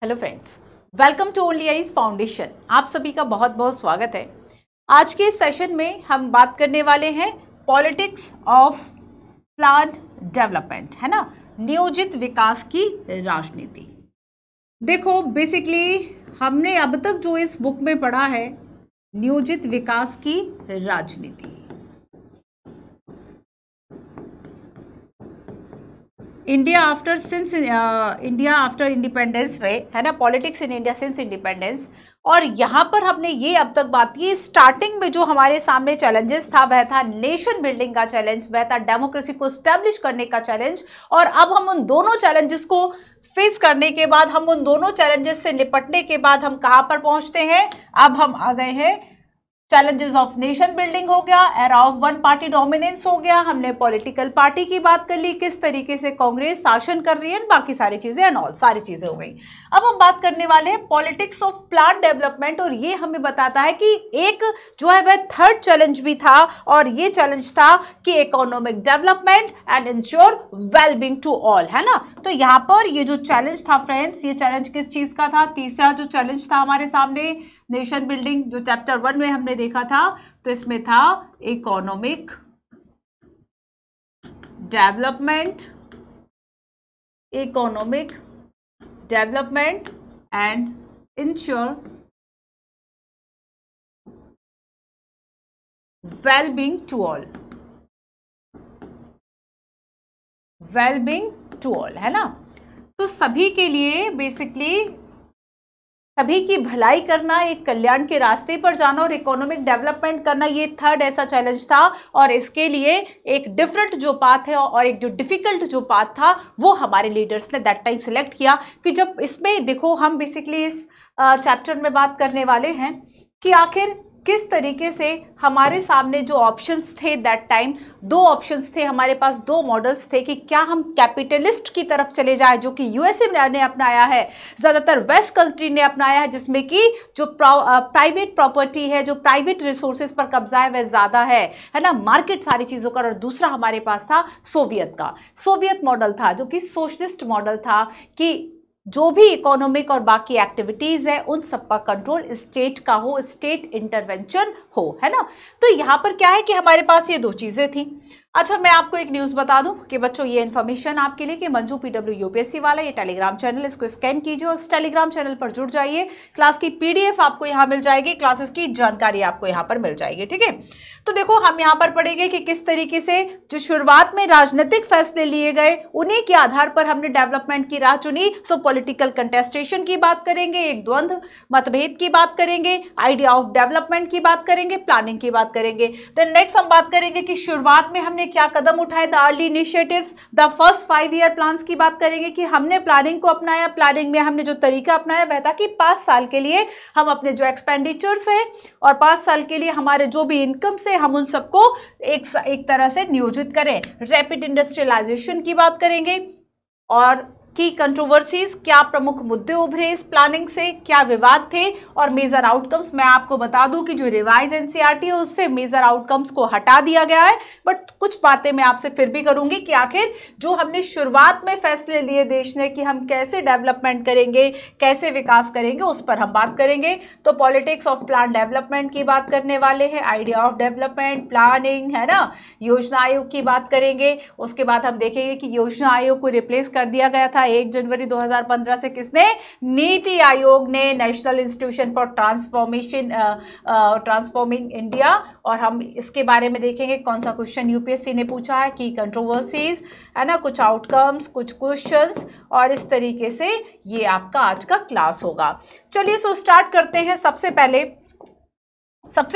Hello friends, welcome to only eyes foundation. आप सभी का बहुत बहुत स्वागत है। आज के इस सेशन में हम बात करने वाले हैं पॉलिटिक्स ऑफ प्लान्ड डेवलपमेंट, है ना, नियोजित विकास की राजनीति। देखो, बेसिकली हमने अब तक जो इस बुक में पढ़ा है नियोजित विकास की राजनीति, इंडिया आफ्टर इंडिपेंडेंस में, है ना, politics in India since independence. और यहाँ पर हमने ये अब तक बात की, स्टार्टिंग में जो हमारे सामने चैलेंजेस था वह था नेशन बिल्डिंग का चैलेंज, वह था डेमोक्रेसी को स्टैब्लिश करने का चैलेंज। और अब हम उन दोनों चैलेंजेस को फेस करने के बाद, हम उन दोनों चैलेंजेस से निपटने के बाद हम कहाँ पर पहुंचते हैं? अब हम आ गए हैं चैलेंजेस ऑफ नेशन बिल्डिंग हो गया, era of one party dominance हो गया, हमने पॉलिटिकल पार्टी की बात कर ली, किस तरीके से कांग्रेस शासन कर रही है, बाकी सारी चीजें एंड ऑल सारी चीजें हो गई। अब हम बात करने वाले हैं पॉलिटिक्स ऑफ प्लान डेवलपमेंट, और ये हमें बताता है कि एक जो है वह थर्ड चैलेंज भी था, और ये चैलेंज था कि economic development and ensure wellbeing to all, है ना। तो यहाँ पर ये जो चैलेंज था फ्रेंड्स, ये चैलेंज किस चीज का था? तीसरा जो चैलेंज था हमारे सामने नेशन बिल्डिंग, जो चैप्टर 1 में हमने देखा था, तो इसमें था economic development and ensure wellbeing to all, है ना। तो सभी के लिए बेसिकली सभी की भलाई करना, एक कल्याण के रास्ते पर जाना और इकोनॉमिक डेवलपमेंट करना, ये थर्ड ऐसा चैलेंज था। और इसके लिए एक डिफरेंट जो पाथ है और एक जो डिफिकल्ट जो पाथ था वो हमारे लीडर्स ने दैट टाइम सिलेक्ट किया। कि जब इसमें देखो, हम बेसिकली इस चैप्टर में बात करने वाले हैं कि आखिर किस तरीके से हमारे सामने जो ऑप्शंस थे दैट टाइम, दो ऑप्शंस थे हमारे पास, दो मॉडल्स थे कि क्या हम कैपिटलिस्ट की तरफ चले जाए, जो कि यूएसए ने अपनाया है, ज्यादातर वेस्ट कंट्री ने अपनाया है, जिसमें कि जो प्राइवेट प्रॉपर्टी है, जो प्राइवेट रिसोर्सेज पर कब्जा है वह ज्यादा है ना, मार्केट सारी चीजों का। और दूसरा हमारे पास था सोवियत मॉडल था, जो कि सोशलिस्ट मॉडल था, कि जो भी इकोनॉमिक और बाकी एक्टिविटीज है उन सब का कंट्रोल स्टेट का हो, स्टेट इंटरवेंशन हो, है ना। तो यहां पर क्या है कि हमारे पास ये दो चीजें थी। अच्छा, मैं आपको एक न्यूज बता दूं कि बच्चों, ये इन्फॉर्मेशन आपके लिए कि मंजू पीडब्ल्यू यूपीएससी वाला ये टेलीग्राम चैनल, इसको स्कैन कीजिए और इस टेलीग्राम चैनल पर जुड़ जाइए। क्लास की पीडीएफ आपको यहाँ मिल जाएगी, क्लासेस की जानकारी आपको यहाँ पर मिल जाएगी, ठीक है। तो देखो, हम यहाँ पर पढ़ेंगे कि किस तरीके से जो शुरुआत में राजनीतिक फैसले लिए गए उन्हीं के आधार पर हमने डेवलपमेंट की राह चुनी। सो पॉलिटिकल कंटेस्टेशन की बात करेंगे, एक द्वंद्व मतभेद की बात करेंगे, आइडिया ऑफ डेवलपमेंट की बात करेंगे, प्लानिंग की बात करेंगे। देन नेक्स्ट हम बात करेंगे कि शुरुआत में हमने क्या कदम उठाए, the early initiatives, the first 5 year plans की बात करेंगे कि हमने प्लानिंग को अपनाया। प्लानिंग में हमने जो तरीका अपनाया वह था कि 5 साल के लिए हम अपने जो एक्सपेंडिचर्स है और 5 साल के लिए हमारे जो भी इनकम से हम उन सबको एक तरह से नियोजित करें। रैपिड इंडस्ट्रियलाइजेशन की बात करेंगे और की कंट्रोवर्सीज, क्या प्रमुख मुद्दे उभरे इस प्लानिंग से, क्या विवाद थे और मेजर आउटकम्स। मैं आपको बता दूं कि जो रिवाइज एनसीईआरटी है उससे मेजर आउटकम्स को हटा दिया गया है, बट कुछ बातें मैं आपसे फिर भी करूंगी कि आखिर जो हमने शुरुआत में फैसले लिए देश ने कि हम कैसे डेवलपमेंट करेंगे, कैसे विकास करेंगे, उस पर हम बात करेंगे। तो पॉलिटिक्स ऑफ प्लान डेवलपमेंट की बात करने वाले हैं, आइडिया ऑफ डेवलपमेंट, प्लानिंग, है ना, योजना आयोग की बात करेंगे। उसके बाद हम देखेंगे कि योजना आयोग को रिप्लेस कर दिया गया था 1 जनवरी 2015 से, किसने? नीति आयोग ने, national institution for transforming India. और हम इसके बारे में देखेंगे कौन सा क्वेश्चन यूपीएससी ने पूछा है, की कंट्रोवर्सीज, है ना, कुछ आउटकम्स, कुछ क्वेश्चंस, और इस तरीके से ये आपका आज का क्लास होगा। चलिए सो स्टार्ट करते हैं। सबसे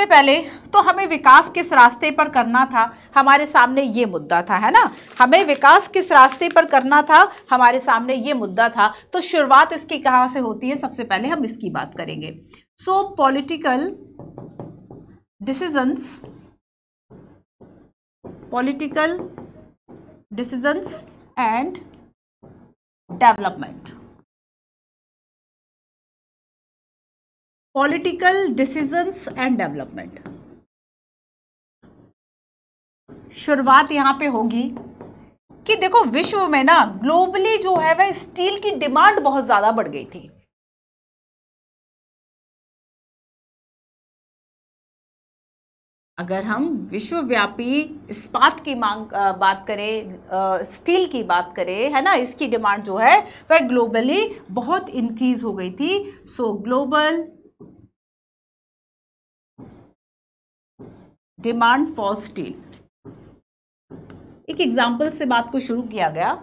पहले तो हमें विकास किस रास्ते पर करना था, हमारे सामने ये मुद्दा था, है ना। हमें विकास किस रास्ते पर करना था, हमारे सामने ये मुद्दा था। तो शुरुआत इसकी कहाँ से होती है, सबसे पहले हम इसकी बात करेंगे। सो political decisions and development. Political decisions and development, शुरुआत यहां पे होगी कि देखो, विश्व में ना ग्लोबली जो है वह स्टील की डिमांड बहुत ज्यादा बढ़ गई थी। अगर हम विश्वव्यापी इस्पात की मांग बात करें, स्टील की बात करें, है ना, इसकी डिमांड जो है वह ग्लोबली बहुत इंक्रीज हो गई थी। सो ग्लोबल डिमांड फॉर स्टील, एक एग्जाम्पल से बात को शुरू किया गया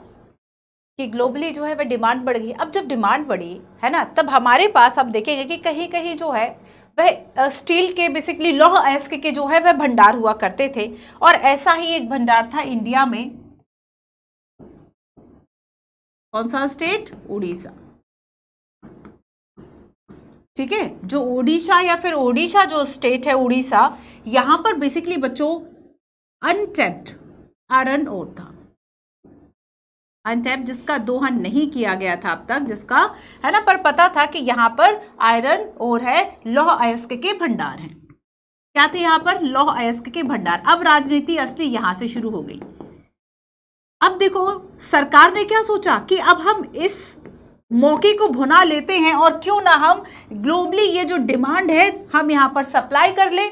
कि ग्लोबली जो है वह डिमांड बढ़ गई। अब जब डिमांड बढ़ी, है ना, तब हमारे पास हम देखेंगे कि कहीं कहीं जो है वह स्टील के बेसिकली लौह अयस्क के जो है वह भंडार हुआ करते थे। और ऐसा ही एक भंडार था इंडिया में। कौन सा स्टेट? उड़ीसा। ठीक है, जो ओडिशा या फिर ओडिशा जो स्टेट है, उड़ीसा, यहां पर बेसिकली बच्चों अनटैप्ड आयरन ओर था। अनटैप्ड जिसका दोहन नहीं किया गया था अब तक, जिसका, है ना, पर पता था कि यहाँ पर आयरन ओर है, लौह अयस्क के भंडार हैं। क्या थे यहाँ पर? लौह अयस्क के भंडार। अब राजनीति असली यहां से शुरू हो गई। अब देखो सरकार ने क्या सोचा कि अब हम इस मौके को भुना लेते हैं और क्यों ना हम ग्लोबली ये जो डिमांड है हम यहाँ पर सप्लाई कर ले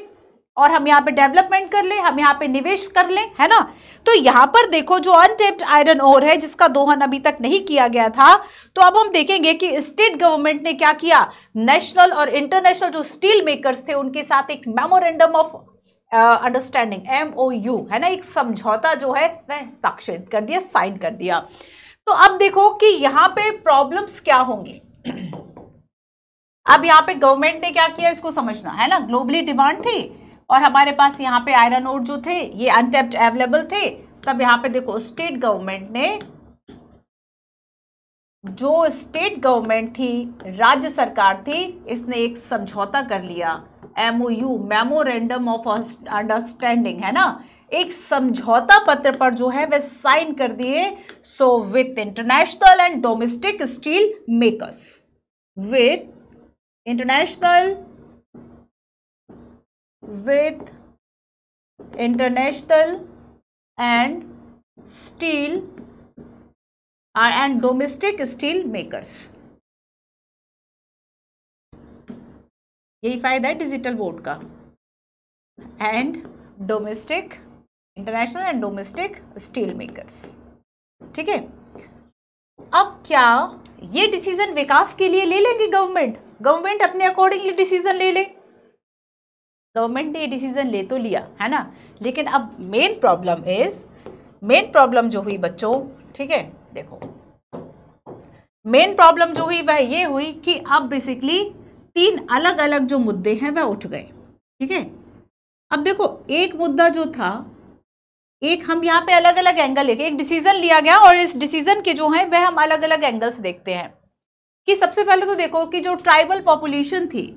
और हम यहाँ पे डेवलपमेंट कर ले, हम यहाँ पे निवेश कर ले, है ना। तो यहाँ पर देखो जो अनटैप्ड आयरन ओर है जिसका दोहन अभी तक नहीं किया गया था, तो अब हम देखेंगे कि स्टेट गवर्नमेंट ने क्या किया, नेशनल और इंटरनेशनल जो स्टील मेकर्स थे उनके साथ एक मेमोरेंडम ऑफ अंडरस्टैंडिंग, MOU, है ना, एक समझौता जो है वह हस्ताक्षरित कर दिया, साइन कर दिया। तो अब देखो कि यहाँ पे प्रॉब्लम्स क्या होंगी। अब यहाँ पे गवर्नमेंट ने क्या किया इसको समझना है ना। ग्लोबली डिमांड थी और हमारे पास यहाँ पे आयरन ओर जो थे ये अनटैप्ड अवेलेबल थे। तब यहाँ पे देखो स्टेट गवर्नमेंट ने, जो स्टेट गवर्नमेंट थी, राज्य सरकार थी, इसने एक समझौता कर लिया, MOU, मेमोरेंडम ऑफ अंडरस्टैंडिंग, है ना, एक समझौता पत्र पर जो है वह साइन कर दिए। So with international and domestic steel makers, with international, with international and steel and domestic steel makers। यही फायदा है डिजिटल बोर्ड का। And domestic, international and domestic steel makers. ठीक है, अब क्या ये डिसीजन विकास के लिए ले लेंगे गवर्नमेंट अपने अकॉर्डिंगली डिसीजन ले ले। गवर्नमेंट ने ये डिसीजन ले तो लिया, है ना, लेकिन अब मेन प्रॉब्लम जो हुई बच्चों, ठीक है, देखो मेन प्रॉब्लम जो हुई वह ये हुई कि अब बेसिकली 3 अलग अलग जो मुद्दे हैं वह उठ गए। ठीक है, अब देखो एक मुद्दा जो था, एक हम यहाँ पे अलग अलग एंगल लेके एक डिसीजन लिया गया और इस डिसीजन के जो है वह हम अलग अलग एंगल्स देखते हैं। कि सबसे पहले तो देखो कि जो ट्राइबल पॉपुलेशन थी,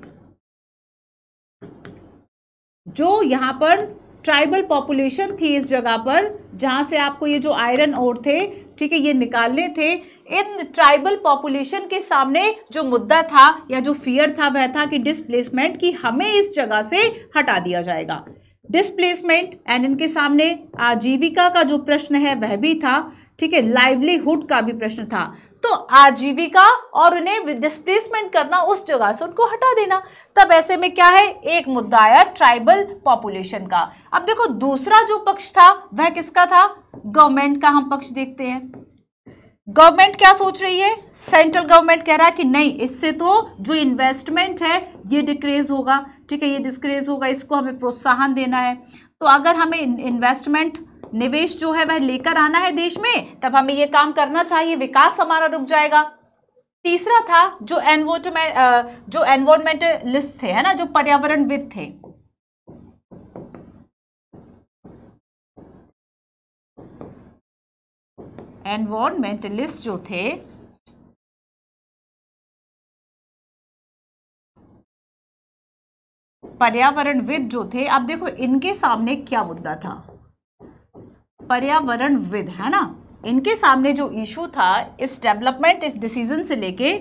जो यहाँ पर ट्राइबल पॉपुलेशन थी इस जगह पर जहां से आपको ये जो आयरन ओर थे, ठीक है, ये निकालने थे, इन ट्राइबल पॉपुलेशन के सामने जो मुद्दा था या जो फियर था वह था कि डिस्प्लेसमेंट, की हमें इस जगह से हटा दिया जाएगा, डिस्प्लेसमेंट। एंड इनके सामने आजीविका का जो प्रश्न है वह भी था, ठीक है, लाइवलीहुड का भी प्रश्न था। तो आजीविका और उन्हें डिस्प्लेसमेंट करना, उस जगह से उनको हटा देना। तब ऐसे में क्या है, एक मुद्दा आया ट्राइबल पॉपुलेशन का। अब देखो दूसरा जो पक्ष था वह किसका था, गवर्नमेंट का। हम पक्ष देखते हैं, गवर्नमेंट क्या सोच रही है, सेंट्रल गवर्नमेंट कह रहा है कि नहीं, इससे तो जो इन्वेस्टमेंट है ये डिक्रीज होगा, ठीक है, ये डिक्रीज होगा, इसको हमें प्रोत्साहन देना है। तो अगर हमें इन्वेस्टमेंट, निवेश जो है वह लेकर आना है देश में, तब हमें ये काम करना चाहिए, विकास हमारा रुक जाएगा। तीसरा था जो एनवायरमेंटलिस्ट थे, है ना, जो पर्यावरणविद थे, एनवायरमेंटलिस्ट जो थे, पर्यावरणविद जो थे। अब देखो इनके सामने क्या मुद्दा था, पर्यावरणविद, है ना, इनके सामने जो इशू था इस डेवलपमेंट, इस डिसीजन से लेके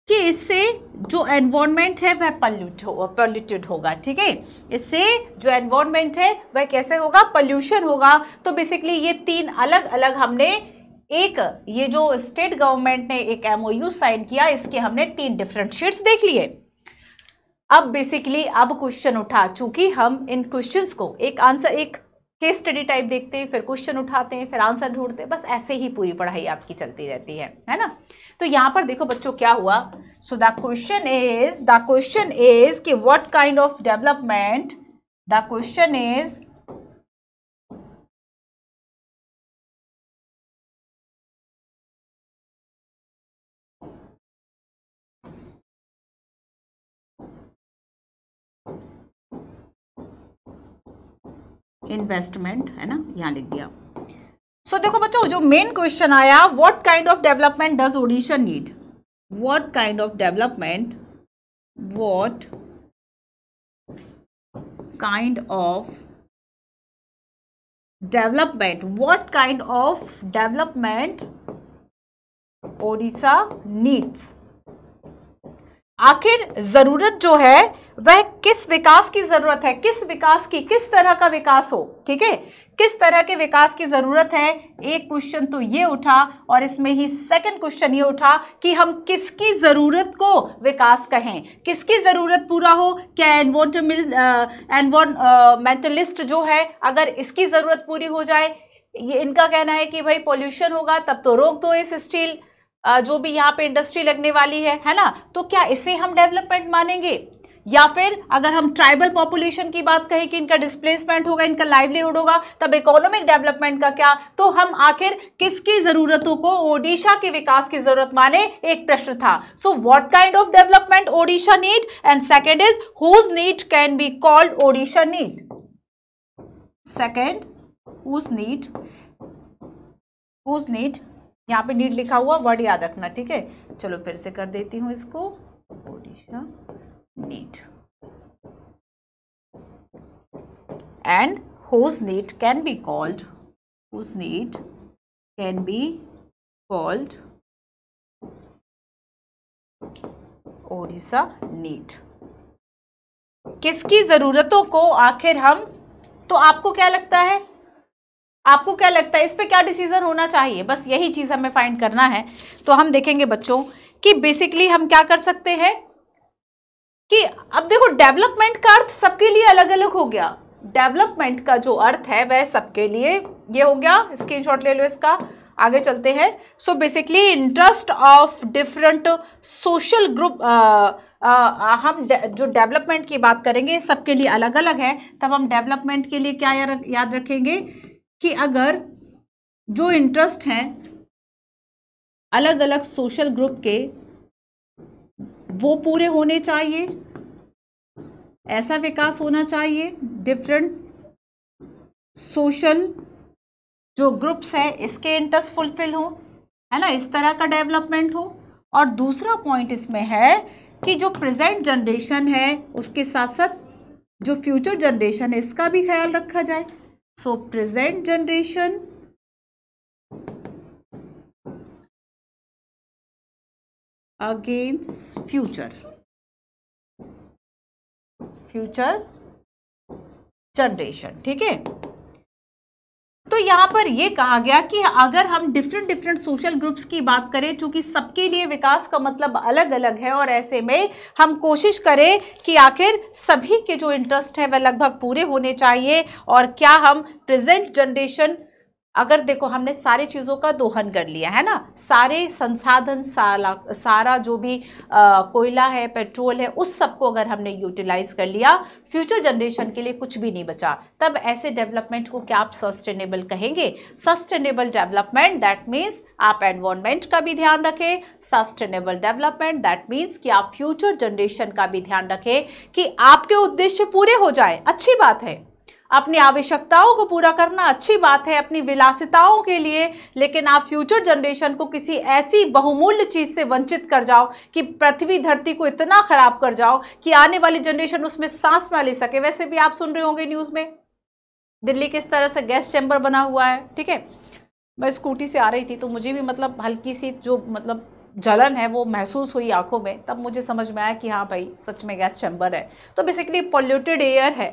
कि इससे जो एनवायरनमेंट है वह पॉल्यूटेड होगा। ठीक है, इससे जो एनवायरनमेंट है वह कैसे होगा, पॉल्यूशन होगा। तो बेसिकली ये 3 अलग अलग हमने, एक ये जो स्टेट गवर्नमेंट ने एक MOU साइन किया, इसके हमने 3 डिफरेंट शीट्स देख लिए। अब बेसिकली अब क्वेश्चन उठा, चूंकि हम इन क्वेश्चंस को एक आंसर, एक केस स्टडी टाइप देखते हैं, फिर क्वेश्चन उठाते हैं, फिर आंसर ढूंढते हैं, बस ऐसे ही पूरी पढ़ाई आपकी चलती रहती है ना। तो यहां पर देखो बच्चों क्या हुआ। सो द क्वेश्चन इज कि what kind of development, the question is investment, है ना, यहां लिख दिया। सो देखो बच्चों जो मेन क्वेश्चन आया, what kind of development does Odisha need, what kind of development, what kind of development, what kind of development Odisha needs. आखिर जरूरत जो है वह किस विकास की जरूरत है, किस विकास की, किस तरह का विकास हो, ठीक है, किस तरह के विकास की जरूरत है। एक क्वेश्चन तो ये उठा और इसमें ही सेकंड क्वेश्चन ये उठा कि हम किसकी जरूरत को विकास कहें, किसकी जरूरत पूरा हो। क्या एनवायरमेंटलिस्ट जो है, अगर इसकी जरूरत पूरी हो जाए, ये इनका कहना है कि भाई पॉल्यूशन होगा तब तो रोक दो इस स्टील जो भी यहाँ पे इंडस्ट्री लगने वाली है ना, तो क्या इसे हम डेवलपमेंट मानेंगे। या फिर अगर हम ट्राइबल पॉपुलेशन की बात कहें कि इनका डिस्प्लेसमेंट होगा, इनका लाइवलीहुड होगा, तब इकोनॉमिक डेवलपमेंट का क्या। तो हम आखिर किसकी जरूरतों को ओडिशा के विकास की जरूरत माने, एक प्रश्न था। So what kind of development Odisha need, and second is whose need can be called Odisha need. Second, whose need, यहाँ पे नीड लिखा हुआ, वर्ड याद रखना, ठीक है। चलो फिर से कर देती हूं इसको, Odisha need, and whose need can be called, whose need can be called Odisha need. किसकी जरूरतों को आखिर हम, तो आपको क्या लगता है, आपको क्या लगता है इस पे क्या डिसीजन होना चाहिए, बस यही चीज हमें फाइंड करना है। तो हम देखेंगे बच्चों कि बेसिकली हम क्या कर सकते हैं कि अब देखो डेवलपमेंट का अर्थ सबके लिए अलग अलग हो गया। डेवलपमेंट का जो अर्थ है वह सबके लिए ये हो गया, स्क्रीनशॉट ले लो इसका, आगे चलते हैं। So basically interest of different social group, हम जो डेवलपमेंट की बात करेंगे सबके लिए अलग अलग है। तब हम डेवलपमेंट के लिए क्या याद रखेंगे कि अगर जो इंटरेस्ट हैं अलग अलग सोशल ग्रुप के वो पूरे होने चाहिए, ऐसा विकास होना चाहिए, डिफरेंट सोशल जो ग्रुप्स है इसके इंटरेस्ट फुलफिल हो, है ना, इस तरह का डेवलपमेंट हो। और दूसरा पॉइंट इसमें है कि जो प्रेजेंट जनरेशन है उसके साथ साथ जो फ्यूचर जनरेशन है इसका भी ख्याल रखा जाए। सो present generation against future generation, ठीक है। तो यहां पर यह कहा गया कि अगर हम डिफरेंट सोशल ग्रुप्स की बात करें, चूंकि सबके लिए विकास का मतलब अलग अलग है, और ऐसे में हम कोशिश करें कि आखिर सभी के जो इंटरेस्ट है वह लगभग पूरे होने चाहिए। और क्या हम प्रेजेंट जनरेशन, अगर देखो हमने सारी चीज़ों का दोहन कर लिया है ना, सारे संसाधन, सारा जो भी कोयला है, पेट्रोल है, उस सबको अगर हमने यूटिलाइज कर लिया, फ्यूचर जनरेशन के लिए कुछ भी नहीं बचा, तब ऐसे डेवलपमेंट को क्या आप सस्टेनेबल कहेंगे। सस्टेनेबल डेवलपमेंट दैट मीन्स आप एनवायरनमेंट का भी ध्यान रखें, सस्टेनेबल डेवलपमेंट दैट मीन्स कि आप फ्यूचर जनरेशन का भी ध्यान रखें कि आपके उद्देश्य पूरे हो जाए, अच्छी बात है। अपनी आवश्यकताओं को पूरा करना अच्छी बात है अपनी विलासिताओं के लिए, लेकिन आप फ्यूचर जनरेशन को किसी ऐसी बहुमूल्य चीज से वंचित कर जाओ कि पृथ्वी धरती को इतना खराब कर जाओ कि आने वाली जनरेशन उसमें सांस ना ले सके। वैसे भी आप सुन रहे होंगे न्यूज में दिल्ली किस तरह से गैस चैम्बर बना हुआ है, ठीक है। मैं स्कूटी से आ रही थी तो मुझे भी मतलब हल्की सी जो मतलब जलन है वो महसूस हुई आंखों में, तब मुझे समझ में आया कि हाँ भाई सच में गैस चैम्बर है। तो बेसिकली पॉल्यूटेड एयर है।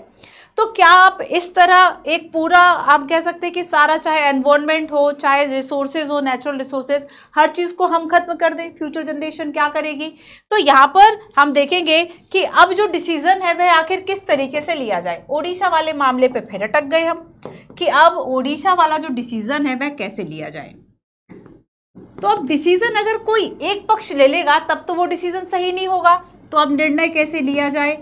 तो क्या आप इस तरह एक पूरा आप कह सकते हैं कि सारा, चाहे एनवायरनमेंट हो, चाहे रिसोर्सेज हो, नेचुरल रिसोर्सेज, हर चीज़ को हम खत्म कर दें? फ्यूचर जनरेशन क्या करेगी? तो यहाँ पर हम देखेंगे कि अब जो डिसीजन है वह आखिर किस तरीके से लिया जाए। ओडिशा वाले मामले पे फिर अटक गए हम कि अब ओडिशा वाला जो डिसीजन है वह कैसे लिया जाए। तो अब डिसीजन अगर कोई एक पक्ष ले लेगा तब तो वो डिसीजन सही नहीं होगा। तो अब निर्णय कैसे लिया जाए?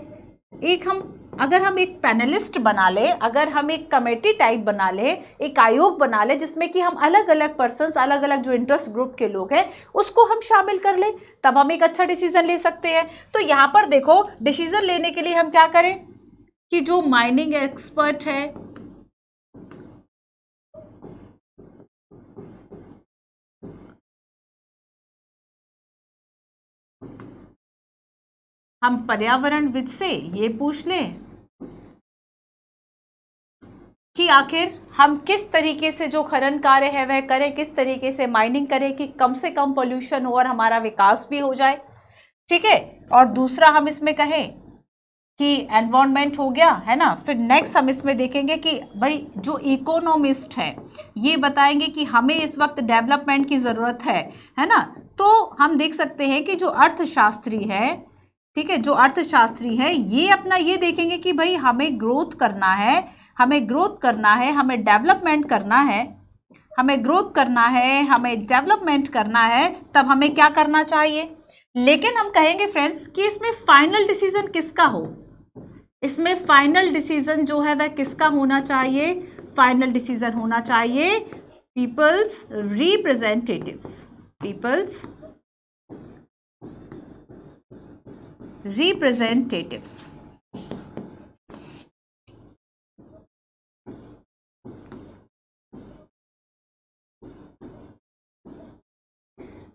अगर हम एक पैनलिस्ट बना ले, अगर हम एक कमेटी टाइप बना ले, एक आयोग बना ले जिसमें कि हम अलग अलग पर्सन्स, अलग अलग जो इंटरेस्ट ग्रुप के लोग हैं उसको हम शामिल कर ले, तब हम एक अच्छा डिसीजन ले सकते हैं। तो यहाँ पर देखो, डिसीजन लेने के लिए हम क्या करें कि जो माइनिंग एक्सपर्ट है, हम पर्यावरणविद से ये पूछ लें कि आखिर हम किस तरीके से जो खनन कार्य है वह करें, किस तरीके से माइनिंग करें कि कम से कम पोल्यूशन हो और हमारा विकास भी हो जाए। ठीक है। और दूसरा हम इसमें कहें कि एनवायरनमेंट हो गया, है ना। फिर नेक्स्ट हम इसमें देखेंगे कि भाई जो इकोनॉमिस्ट हैं ये बताएंगे कि हमें इस वक्त डेवलपमेंट की ज़रूरत है ना। तो हम देख सकते हैं कि जो अर्थशास्त्री है, ठीक है, जो अर्थशास्त्री है ये अपना ये देखेंगे कि भाई हमें ग्रोथ करना है, हमें ग्रोथ करना है, हमें डेवलपमेंट करना है, हमें ग्रोथ करना है, हमें डेवलपमेंट करना है, तब हमें क्या करना चाहिए। लेकिन हम कहेंगे फ्रेंड्स कि इसमें फाइनल डिसीजन किसका हो, इसमें फाइनल डिसीजन जो है वह किसका होना चाहिए। फाइनल डिसीजन होना चाहिए पीपल्स रिप्रेजेंटेटिव्स, पीपल्स रिप्रेजेंटेटिव्स।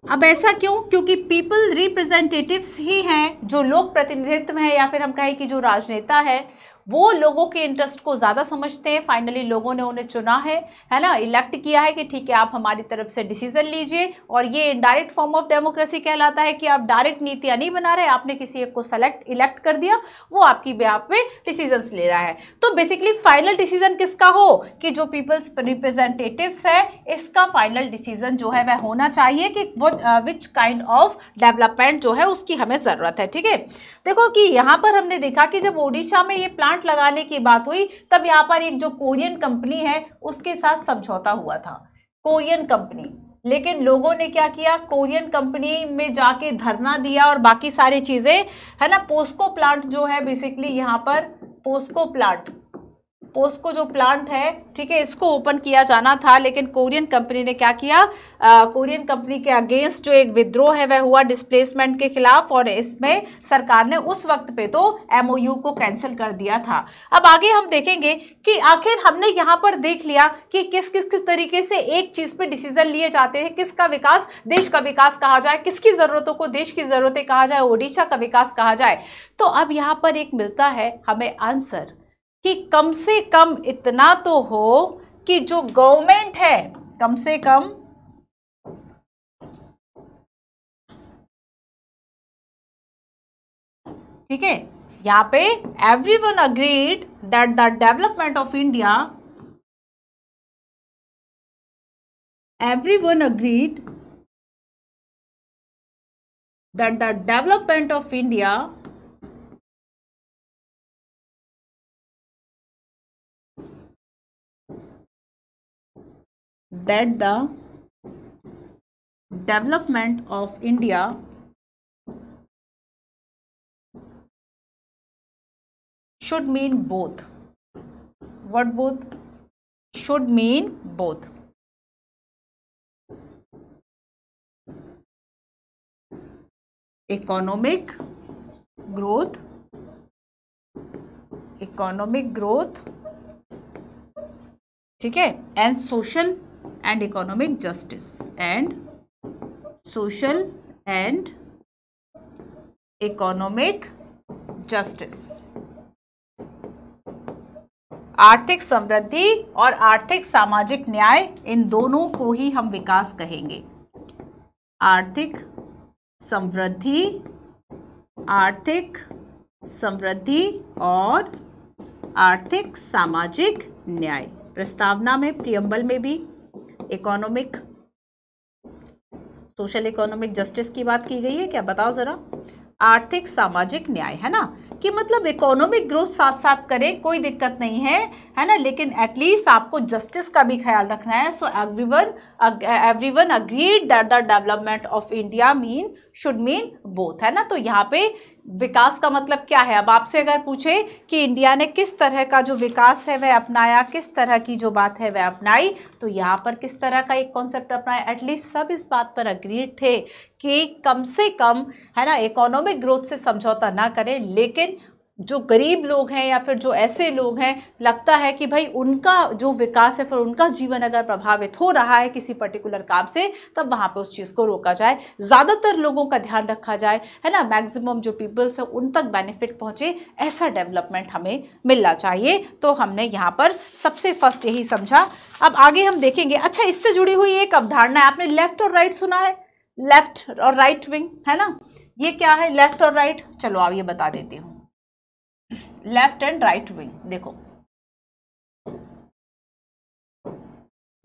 अब ऐसा क्यों? क्योंकि पीपल रिप्रेजेंटेटिव्स ही हैं जो लोक प्रतिनिधित्व है, या फिर हम कहें कि जो राजनेता है वो लोगों के इंटरेस्ट को ज़्यादा समझते हैं। फाइनली लोगों ने उन्हें चुना है ना, इलेक्ट किया है कि ठीक है आप हमारी तरफ से डिसीजन लीजिए। और ये इनडायरेक्ट फॉर्म ऑफ डेमोक्रेसी कहलाता है कि आप डायरेक्ट नीतियाँ नहीं बना रहे, आपने किसी एक को इलेक्ट कर दिया, वो आपकी बिहाफ पे डिसीजंस ले रहा है। तो बेसिकली फाइनल डिसीजन किसका हो कि जो पीपल्स रिप्रेजेंटेटिव्स है इसका फाइनल डिसीजन जो है वह होना चाहिए कि वो विच काइंड ऑफ डेवलपमेंट जो है उसकी हमें ज़रूरत है। ठीक है। देखो कि यहाँ पर हमने देखा कि जब ओडिशा में ये प्लांट लगाने की बात हुई तब यहाँ पर एक जो कोरियन कंपनी है उसके साथ समझौता हुआ था, कोरियन कंपनी। लेकिन लोगों ने क्या किया, कोरियन कंपनी में जाके धरना दिया और बाकी सारी चीजें, है ना। पोस्को प्लांट जो है बेसिकली यहाँ पर पोस्को जो प्लांट है, ठीक है, इसको ओपन किया जाना था। लेकिन कोरियन कंपनी ने क्या किया, कोरियन कंपनी के अगेंस्ट जो एक विद्रोह है वह हुआ डिस्प्लेसमेंट के खिलाफ, और इसमें सरकार ने उस वक्त पे तो एमओयू को कैंसिल कर दिया था। अब आगे हम देखेंगे कि आखिर हमने यहाँ पर देख लिया कि किस तरीके से एक चीज पे डिसीजन लिए जाते हैं, किसका विकास देश का विकास कहा जाए, किसकी जरूरतों को देश की जरूरतें कहा जाए, ओडिशा का विकास कहा जाए। तो अब यहाँ पर एक मिलता है हमें आंसर कि कम से कम इतना तो हो कि जो गवर्नमेंट है कम से कम ठीक है, यहां पे everyone agreed that the development of India, everyone agreed that the development of India should mean both. What both? Should mean both. Economic growth, ठीक है, and social and economic justice, and social and economic justice. आर्थिक समृद्धि और आर्थिक सामाजिक न्याय, इन दोनों को ही हम विकास कहेंगे। आर्थिक समृद्धि, आर्थिक समृद्धि और आर्थिक सामाजिक न्याय। प्रस्तावना में, प्रियम्बल में भी इकोनॉमिक, सोशल इकोनॉमिक जस्टिस की बात की गई है क्या? बताओ जरा। आर्थिक सामाजिक न्याय, है ना, कि मतलब इकोनॉमिक ग्रोथ साथ साथ करें, कोई दिक्कत नहीं है ना, लेकिन एटलीस्ट आपको जस्टिस का भी ख्याल रखना है। So everyone agreed that the development of India should mean both, है ना। तो यहाँ पे विकास का मतलब क्या है? अब आपसे अगर पूछे कि इंडिया ने किस तरह का जो विकास है वह अपनाया, किस तरह की जो बात है वह अपनाई, तो यहाँ पर किस तरह का एक कॉन्सेप्ट अपनाया? एटलीस्ट सब इस बात पर अग्रीड थे कि कम से कम, है ना, इकोनॉमिक ग्रोथ से समझौता ना करें, लेकिन जो गरीब लोग हैं या फिर जो ऐसे लोग हैं, लगता है कि भाई उनका जो विकास है, फिर उनका जीवन अगर प्रभावित हो रहा है किसी पर्टिकुलर काम से, तब वहाँ पे उस चीज़ को रोका जाए, ज़्यादातर लोगों का ध्यान रखा जाए, है ना, मैक्सिमम जो पीपल्स है उन तक बेनिफिट पहुँचे, ऐसा डेवलपमेंट हमें मिलना चाहिए। तो हमने यहाँ पर सबसे फर्स्ट यही समझा। अब आगे हम देखेंगे। अच्छा, इससे जुड़ी हुई एक अवधारणा है, आपने लेफ्ट और राइट सुना है, लेफ्ट और राइट विंग, है ना, ये क्या है लेफ्ट और राइट? चलो आप ये बता देती हूँ। लेफ्ट एंड राइट विंग, देखो,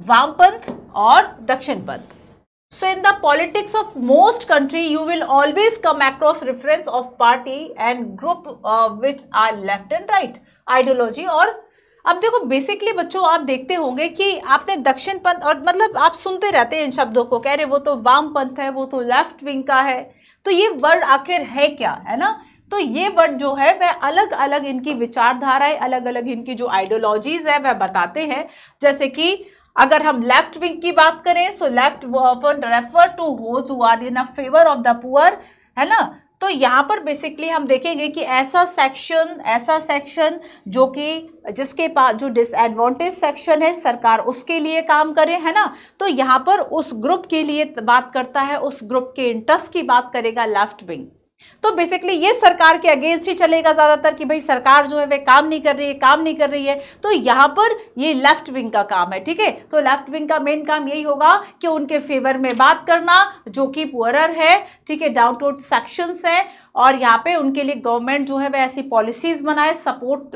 वामपंथ और दक्षिणपंथ। So in the politics of most country, you will always come across reference of party and group which are left and right ideology। और अब देखो बेसिकली बच्चों आप देखते होंगे कि आपने दक्षिण पंथ, और मतलब आप सुनते रहते हैं इन शब्दों को, कह रहे वो तो वाम पंथ है, वो तो लेफ्ट विंग का है, तो ये वर्ड आखिर है क्या, है ना। तो ये वर्ड जो है वह अलग अलग इनकी विचारधाराएं, अलग अलग इनकी जो आइडियोलॉजीज है वह बताते हैं। जैसे कि अगर हम लेफ्ट विंग की बात करें, so left refer to those who are in favour of the poor, है ना। तो यहाँ पर बेसिकली हम देखेंगे कि ऐसा सेक्शन जो कि जिसके पास जो डिसएडवांटेज सेक्शन है, सरकार उसके लिए काम करे, है ना। तो यहाँ पर उस ग्रुप के लिए बात करता है, उस ग्रुप के इंटरेस्ट की बात करेगा लेफ्ट विंग। तो बेसिकली ये सरकार के अगेंस्ट ही चलेगा ज्यादातर कि भाई सरकार जो है वे काम नहीं कर रही है, तो यहाँ पर ये लेफ्ट विंग का काम है, ठीक है। तो लेफ्ट विंग का मेन काम यही होगा कि उनके फेवर में बात करना, जो कि पुअरर है, ठीक है, डाउन टू सेक्शंस है, और यहाँ पे उनके लिए गवर्नमेंट जो है वह ऐसी पॉलिसीज बनाए, सपोर्ट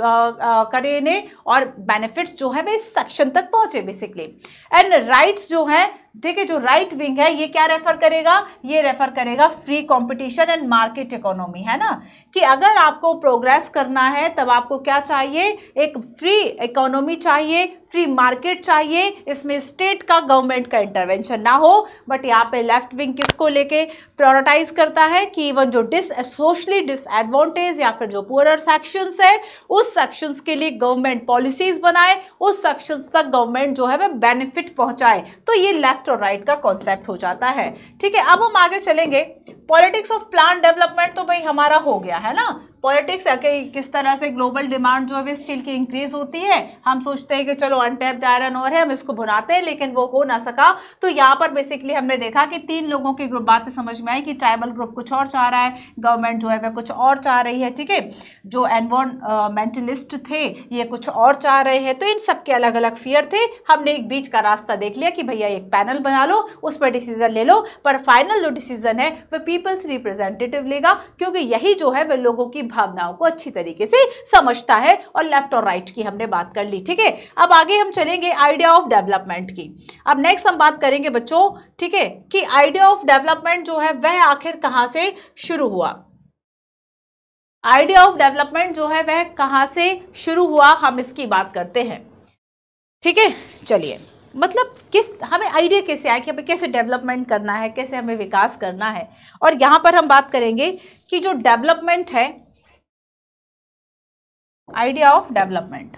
करे इन्हें, और बेनिफिट्स जो है वे इस सेक्शन तक पहुंचे बेसिकली। एंड राइट्स जो है, देखिए जो राइट विंग है ये क्या रेफर करेगा? ये रेफर करेगा free competition and market economy, है ना, कि अगर आपको प्रोग्रेस करना है तब आपको क्या चाहिए? एक फ्री इकोनॉमी चाहिए, फ्री मार्केट चाहिए, इसमें स्टेट का, गवर्नमेंट का इंटरवेंशन ना हो। बट यहाँ पे लेफ्ट विंग किसको लेके प्रायोरिटाइज करता है कि इवन जो सोशली डिसएडवांटेज या फिर जो पुअरर सेक्शंस है, उस सेक्शंस के लिए गवर्नमेंट पॉलिसीज बनाए, उस सेक्शंस तक गवर्नमेंट जो है वह बेनिफिट पहुंचाए। तो ये लेफ्ट और राइट का कॉन्सेप्ट हो जाता है, ठीक है। अब हम आगे चलेंगे। पॉलिटिक्स ऑफ प्लान डेवलपमेंट तो भाई हमारा हो गया, है ना। पॉलिटिक्स है कि किस तरह से ग्लोबल डिमांड जो है स्टील की इंक्रीज होती है। हम सोचते हैं कि चलो अनटैप्ड आयरन ओर है, हम इसको भुनाते हैं, लेकिन वो हो ना सका। तो यहाँ पर बेसिकली हमने देखा कि तीन लोगों की ग्रुप बातें समझ में आई कि ट्राइबल ग्रुप कुछ और चाह रहा है, गवर्नमेंट जो है वह कुछ और चाह रही है, ठीक है। जो एनवायरमेंटलिस्ट थे ये कुछ और चाह रहे हैं। तो इन सबके अलग अलग फियर थे। हमने एक बीच का रास्ता देख लिया कि भैया एक पैनल बना लो, उस पर डिसीजन ले लो, पर फाइनल जो डिसीजन है वह पीपल्स रिप्रेजेंटेटिव लेगा, क्योंकि यही जो है वह लोगों की भावनाओं को अच्छी तरीके से समझता है। और लेफ्ट और राइट की हमने बात कर ली, ठीक है। अब आगे हम चलेंगे आइडिया ऑफ डेवलपमेंट की। अब नेक्स्ट हम बात करेंगे बच्चों, ठीक है, कि आइडिया ऑफ डेवलपमेंट जो है वह आखिर कहां से शुरू हुआ। आइडिया ऑफ डेवलपमेंट जो है वह कहां से शुरू हुआ, हम इसकी बात करते हैं, ठीक है। चलिए, मतलब हमें आइडिया कैसे आया कि हमें कैसे डेवलपमेंट करना है, कैसे हमें विकास करना है। और यहां पर हम बात करेंगे कि जो डेवलपमेंट है, आइडिया ऑफ डेवलपमेंट,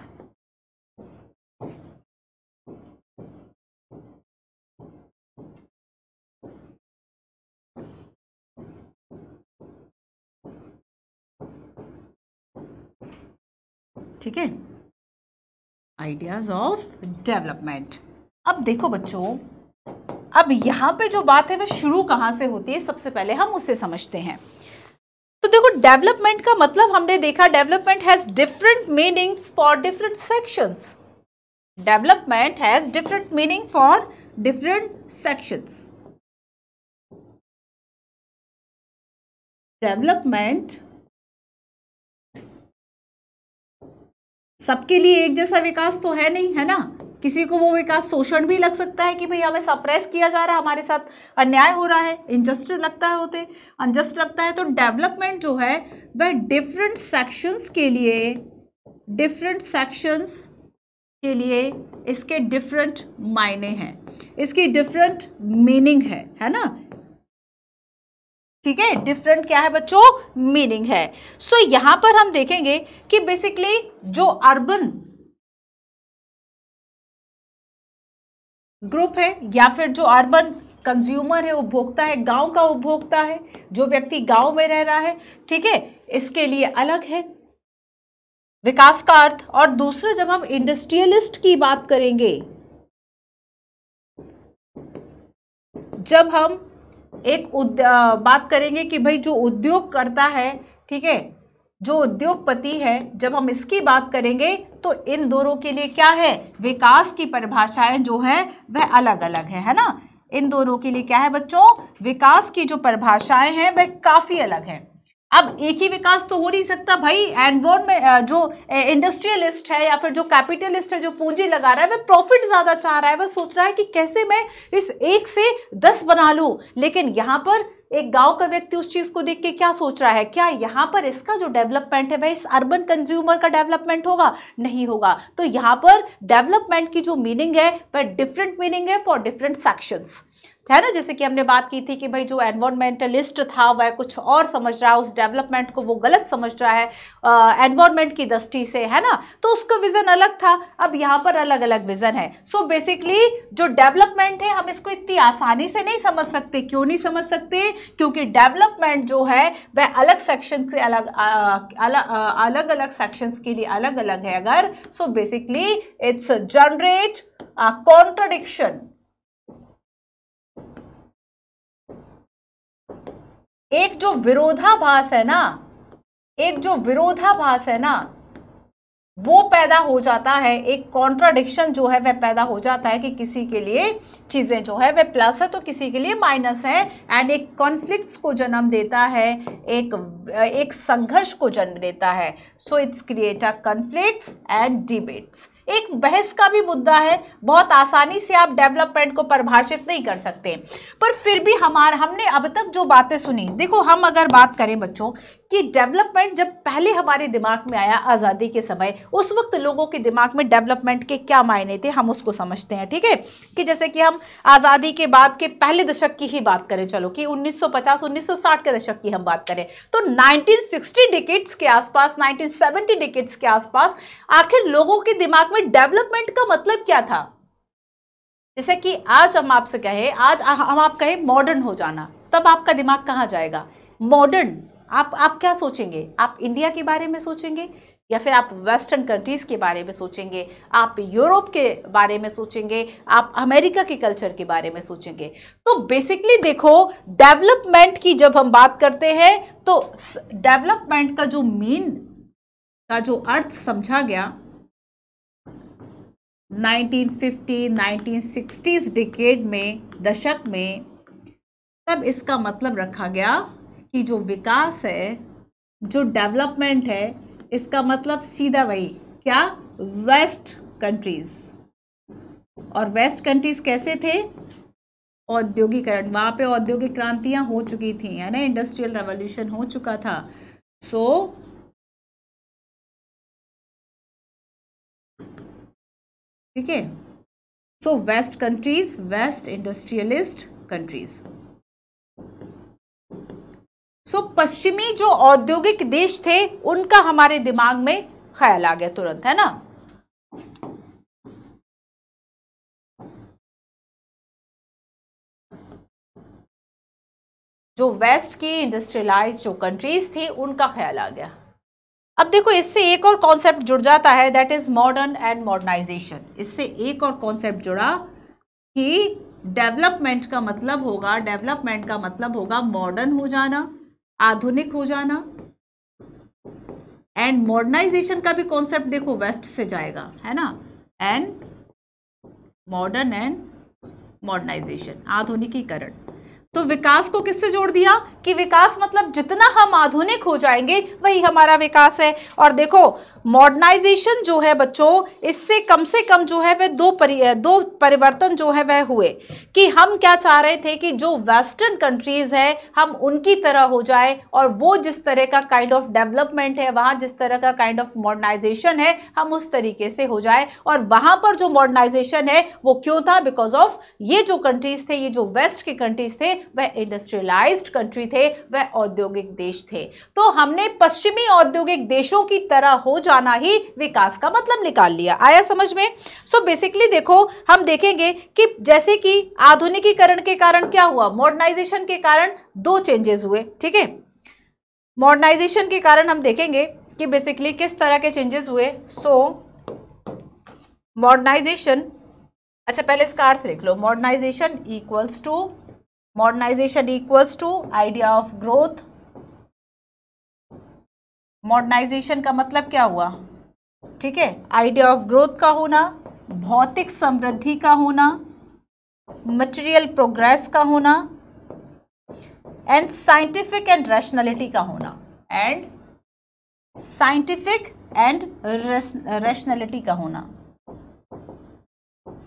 ठीक है, आइडियाज ऑफ डेवलपमेंट। अब देखो बच्चों, अब यहां पे जो बात है वह शुरू कहां से होती है, सबसे पहले हम उसे समझते हैं। तो देखो, डेवलपमेंट का मतलब हमने देखा, development has different meanings for different sections. Development has different meaning for different sections. Development सबके लिए एक जैसा विकास तो है नहीं, है ना। किसी को वो विकास शोषण भी लग सकता है कि भाई हमें सप्रेस किया जा रहा है, हमारे साथ अन्याय हो रहा है, इनजस्ट लगता है, होते अनजस्ट लगता है। तो डेवलपमेंट जो है वह डिफरेंट सेक्शंस के लिए इसके डिफरेंट मायने हैं, इसकी डिफरेंट मीनिंग है ना। ठीक है, डिफरेंट क्या है बच्चों, मीनिंग है। सो यहां पर हम देखेंगे कि बेसिकली जो अर्बन ग्रुप है या फिर जो अर्बन कंज्यूमर है, उपभोक्ता है, गांव का उपभोक्ता है, जो व्यक्ति गांव में रह रहा है, ठीक है, इसके लिए अलग है विकास का अर्थ। और दूसरा, जब हम इंडस्ट्रियलिस्ट की बात करेंगे, जब हम एक बात करेंगे कि भाई जो उद्योग करता है, ठीक है, जो उद्योगपति है, जब हम इसकी बात करेंगे तो इन दोनों के लिए क्या है, विकास की परिभाषाएं जो है वह अलग अलग है ना। इन दोनों के लिए क्या है बच्चों, विकास की जो परिभाषाएं हैं वह काफी अलग है। अब एक ही विकास तो हो नहीं सकता भाई। एनवायरमेंट जो इंडस्ट्रियलिस्ट है या फिर जो कैपिटलिस्ट है, जो पूंजी लगा रहा है, वह प्रॉफिट ज्यादा चाह रहा है, वह सोच रहा है कि कैसे मैं इस 1 से 10 बना लूं। लेकिन यहां पर एक गांव का व्यक्ति उस चीज को देख के क्या सोच रहा है, क्या यहां पर इसका जो डेवलपमेंट है वह इस अर्बन कंज्यूमर का डेवलपमेंट होगा, नहीं होगा। तो यहां पर डेवलपमेंट की जो मीनिंग है वह डिफरेंट मीनिंग है फॉर डिफरेंट सेक्शंस, है ना। जैसे कि हमने बात की थी कि भाई जो एनवायरमेंटलिस्ट था वह कुछ और समझ रहा है, उस डेवलपमेंट को वो गलत समझ रहा है एनवायरमेंट की दृष्टि से, है ना। तो उसका विजन अलग था, अब यहाँ पर अलग अलग विजन है। सो बेसिकली जो डेवलपमेंट है हम इसको इतनी आसानी से नहीं समझ सकते। क्यों नहीं समझ सकते, क्योंकि डेवलपमेंट जो है वह अलग सेक्शन से अलग अलग सेक्शंस के लिए अलग अलग है। अगर so basically it's generate a contradiction, एक जो विरोधाभास है ना, वो पैदा हो जाता है। एक कॉन्ट्राडिक्शन जो है वह पैदा हो जाता है कि किसी के लिए चीजें जो है वह प्लस है तो किसी के लिए माइनस है, एंड एक कॉन्फ्लिक्ट्स को जन्म देता है, एक संघर्ष को जन्म देता है। So it's create a conflicts and debates. एक बहस का भी मुद्दा है, बहुत आसानी से आप डेवलपमेंट को परिभाषित नहीं कर सकते। पर फिर भी हमने अब तक जो बातें सुनी, देखो हम अगर बात करें बच्चों कि डेवलपमेंट जब पहले हमारे दिमाग में आया आज़ादी के समय, उस वक्त लोगों के दिमाग में डेवलपमेंट के क्या मायने थे हम उसको समझते हैं। ठीक है, कि जैसे कि हम आज़ादी के बाद के पहले दशक की ही बात करें, चलो कि 1950-1960 के दशक की हम बात करें, तो 1960 डिकेड्स के आसपास, 1970 डिकेड्स के आसपास आखिर लोगों के दिमाग में डेवलपमेंट का मतलब क्या था। जैसे कि आज हम आपसे कहें, आज हम आप कहें मॉडर्न हो जाना, तब आपका दिमाग कहाँ जाएगा, मॉडर्न। आप क्या सोचेंगे, आप इंडिया के बारे में सोचेंगे या फिर आप वेस्टर्न कंट्रीज के बारे में सोचेंगे, आप यूरोप के बारे में सोचेंगे, आप अमेरिका के कल्चर के बारे में सोचेंगे। तो बेसिकली देखो, डेवलपमेंट की जब हम बात करते हैं तो डेवलपमेंट का जो जो अर्थ समझा गया 1950 1960s डिकेड में, दशक में, तब इसका मतलब रखा गया कि जो विकास है, जो डेवलपमेंट है, इसका मतलब सीधा वही क्या, वेस्ट कंट्रीज। और वेस्ट कंट्रीज कैसे थे, औद्योगिकरण, वहां पे औद्योगिक क्रांतियां हो चुकी थी, है ना, इंडस्ट्रियल रेवोल्यूशन हो चुका था। सो ठीक है, so west countries, west industrialist countries. So पश्चिमी जो औद्योगिक देश थे उनका हमारे दिमाग में ख्याल आ गया तुरंत, है ना। जो वेस्ट की इंडस्ट्रियलाइज्ड जो कंट्रीज थी उनका ख्याल आ गया। अब देखो इससे एक और कॉन्सेप्ट जुड़ जाता है, that is modern and modernisation. इससे एक और कॉन्सेप्ट जुड़ा कि डेवलपमेंट का मतलब होगा मॉडर्न हो जाना, आधुनिक हो जाना, एंड मॉडर्नाइजेशन का भी कॉन्सेप्ट देखो वेस्ट से जाएगा, है ना, एंड मॉडर्न एंड मॉडर्नाइजेशन, आधुनिकीकरण। तो विकास को किससे जोड़ दिया कि विकास मतलब जितना हम आधुनिक हो जाएंगे वही हमारा विकास है। और देखो मॉडर्नाइजेशन जो है बच्चों, इससे कम से कम जो है वह दो परिवर्तन जो है वह हुए कि हम क्या चाह रहे थे कि जो वेस्टर्न कंट्रीज है हम उनकी तरह हो जाए, और वो जिस तरह का काइंड ऑफ डेवलपमेंट है, वहां जिस तरह का काइंड ऑफ मॉडर्नाइजेशन है, हम उस तरीके से हो जाए। और वहां पर जो मॉडर्नाइजेशन है वो क्यों था? बिकॉज ऑफ ये जो कंट्रीज थे, ये जो वेस्ट के कंट्रीज थे, वह इंडस्ट्रियलाइज्ड कंट्री थे, वह औद्योगिक देश थे। तो हमने पश्चिमी औद्योगिक देशों की तरह हो जाना ही विकास का मतलब निकाल लिया। आया समझ में? सो बेसिकली देखो, हम देखेंगे कि जैसे कि आधुनिकीकरण के कारण क्या हुआ, मॉडर्नाइजेशन के कारण दो चेंजेस हुए। ठीक है, मॉडर्नाइजेशन के कारण हम देखेंगे कि बेसिकली किस तरह के चेंजेस हुए। सो मॉडर्नाइजेशन, अच्छा पहले इसका अर्थ लिख लो। Modernisation equals to idea of growth. Modernisation का मतलब क्या हुआ? ठीक है, आइडिया ऑफ ग्रोथ का होना, भौतिक समृद्धि का होना, मटेरियल प्रोग्रेस का होना, एंड साइंटिफिक एंड रैशनैलिटी का होना, एंड साइंटिफिक एंड रैशनैलिटी का होना,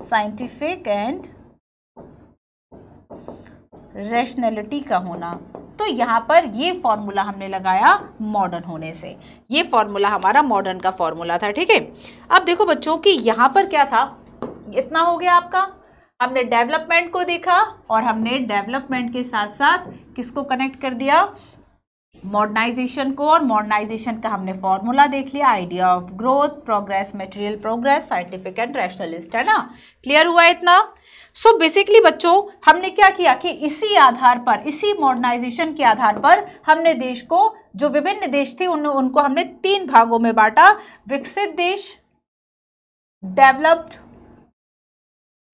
साइंटिफिक एंड रैशनैलिटी का होना। तो यहां पर ये फॉर्मूला हमने लगाया मॉडर्न होने से, ये फॉर्मूला हमारा मॉडर्न का फॉर्मूला था। ठीक है, अब देखो बच्चों कि यहां पर क्या था, इतना हो गया आपका, हमने डेवलपमेंट को देखा और हमने डेवलपमेंट के साथ साथ किसको कनेक्ट कर दिया? मॉडर्नाइजेशन को। और मॉडर्नाइजेशन का हमने फॉर्मूला देख लिया, idea of growth, progress, material progress, scientific and rationalist, है ना? क्लियर हुआ इतना? सो बेसिकली बच्चों हमने क्या किया कि इसी आधार पर, इसी मॉडर्नाइजेशन के आधार पर हमने देश को, जो विभिन्न देश थे उनको हमने 3 भागों में बांटा। विकसित देश, डेवलप्ड,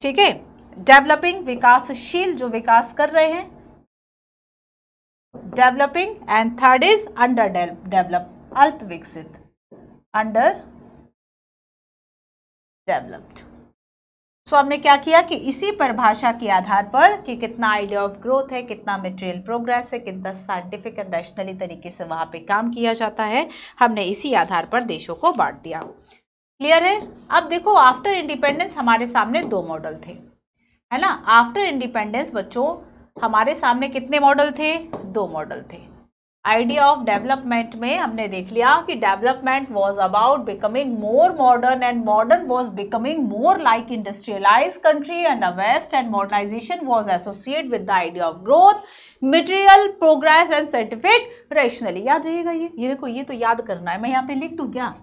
ठीक है, डेवलपिंग विकासशील जो विकास कर रहे हैं, developing, and third is under develop अल्प विकसित, अंडर डेवलप्ड। सो हमने क्या किया कि इसी परिभाषा के आधार पर कि कितना आइडिया ऑफ ग्रोथ है, कितना मटेरियल प्रोग्रेस है, कितना साइंटिफिक एंड रैशनली तरीके से वहां पे काम किया जाता है, हमने इसी आधार पर देशों को बांट दिया। क्लियर है? अब देखो आफ्टर इंडिपेंडेंस हमारे सामने 2 मॉडल थे, है ना? आफ्टर इंडिपेंडेंस बच्चों हमारे सामने कितने मॉडल थे? 2 मॉडल थे। आइडिया ऑफ डेवलपमेंट में हमने देख लिया कि development was about becoming more modern, and modern was becoming more like industrialised country and the west, and modernisation was associated with the idea of growth, material progress and scientific rationally. याद रहेगा ये देखो, ये तो याद करना है। मैं यहाँ पे लिख दूं क्या?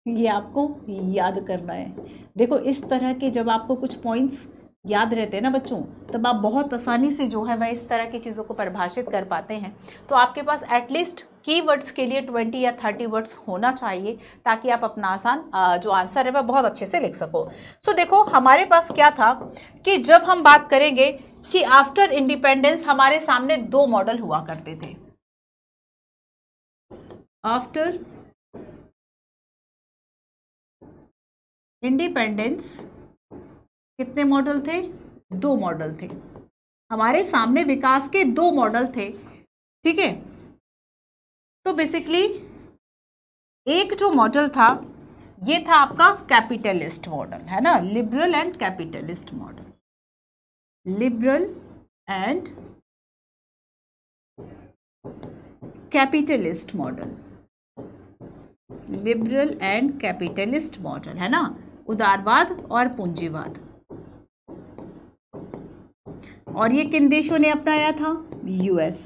ये आपको याद करना है। देखो इस तरह के जब आपको कुछ पॉइंट्स याद रहते हैं ना बच्चों, तब आप बहुत आसानी से जो है वह इस तरह की चीज़ों को परिभाषित कर पाते हैं। तो आपके पास एटलीस्ट कीवर्ड्स के लिए 20 या 30 वर्ड्स होना चाहिए, ताकि आप अपना आसान जो आंसर है वह बहुत अच्छे से लिख सको। सो देखो हमारे पास क्या था कि जब हम बात करेंगे कि आफ्टर इंडिपेंडेंस हमारे सामने 2 मॉडल हुआ करते थे। आफ्टर इंडिपेंडेंस कितने मॉडल थे? 2 मॉडल थे हमारे सामने, विकास के 2 मॉडल थे। ठीक है, तो बेसिकली एक जो मॉडल था ये था आपका कैपिटलिस्ट मॉडल, है ना? Liberal and capitalist model, liberal and capitalist model, liberal and capitalist model, है ना? उदारवाद और पूंजीवाद। और ये किन देशों ने अपनाया था? यूएस।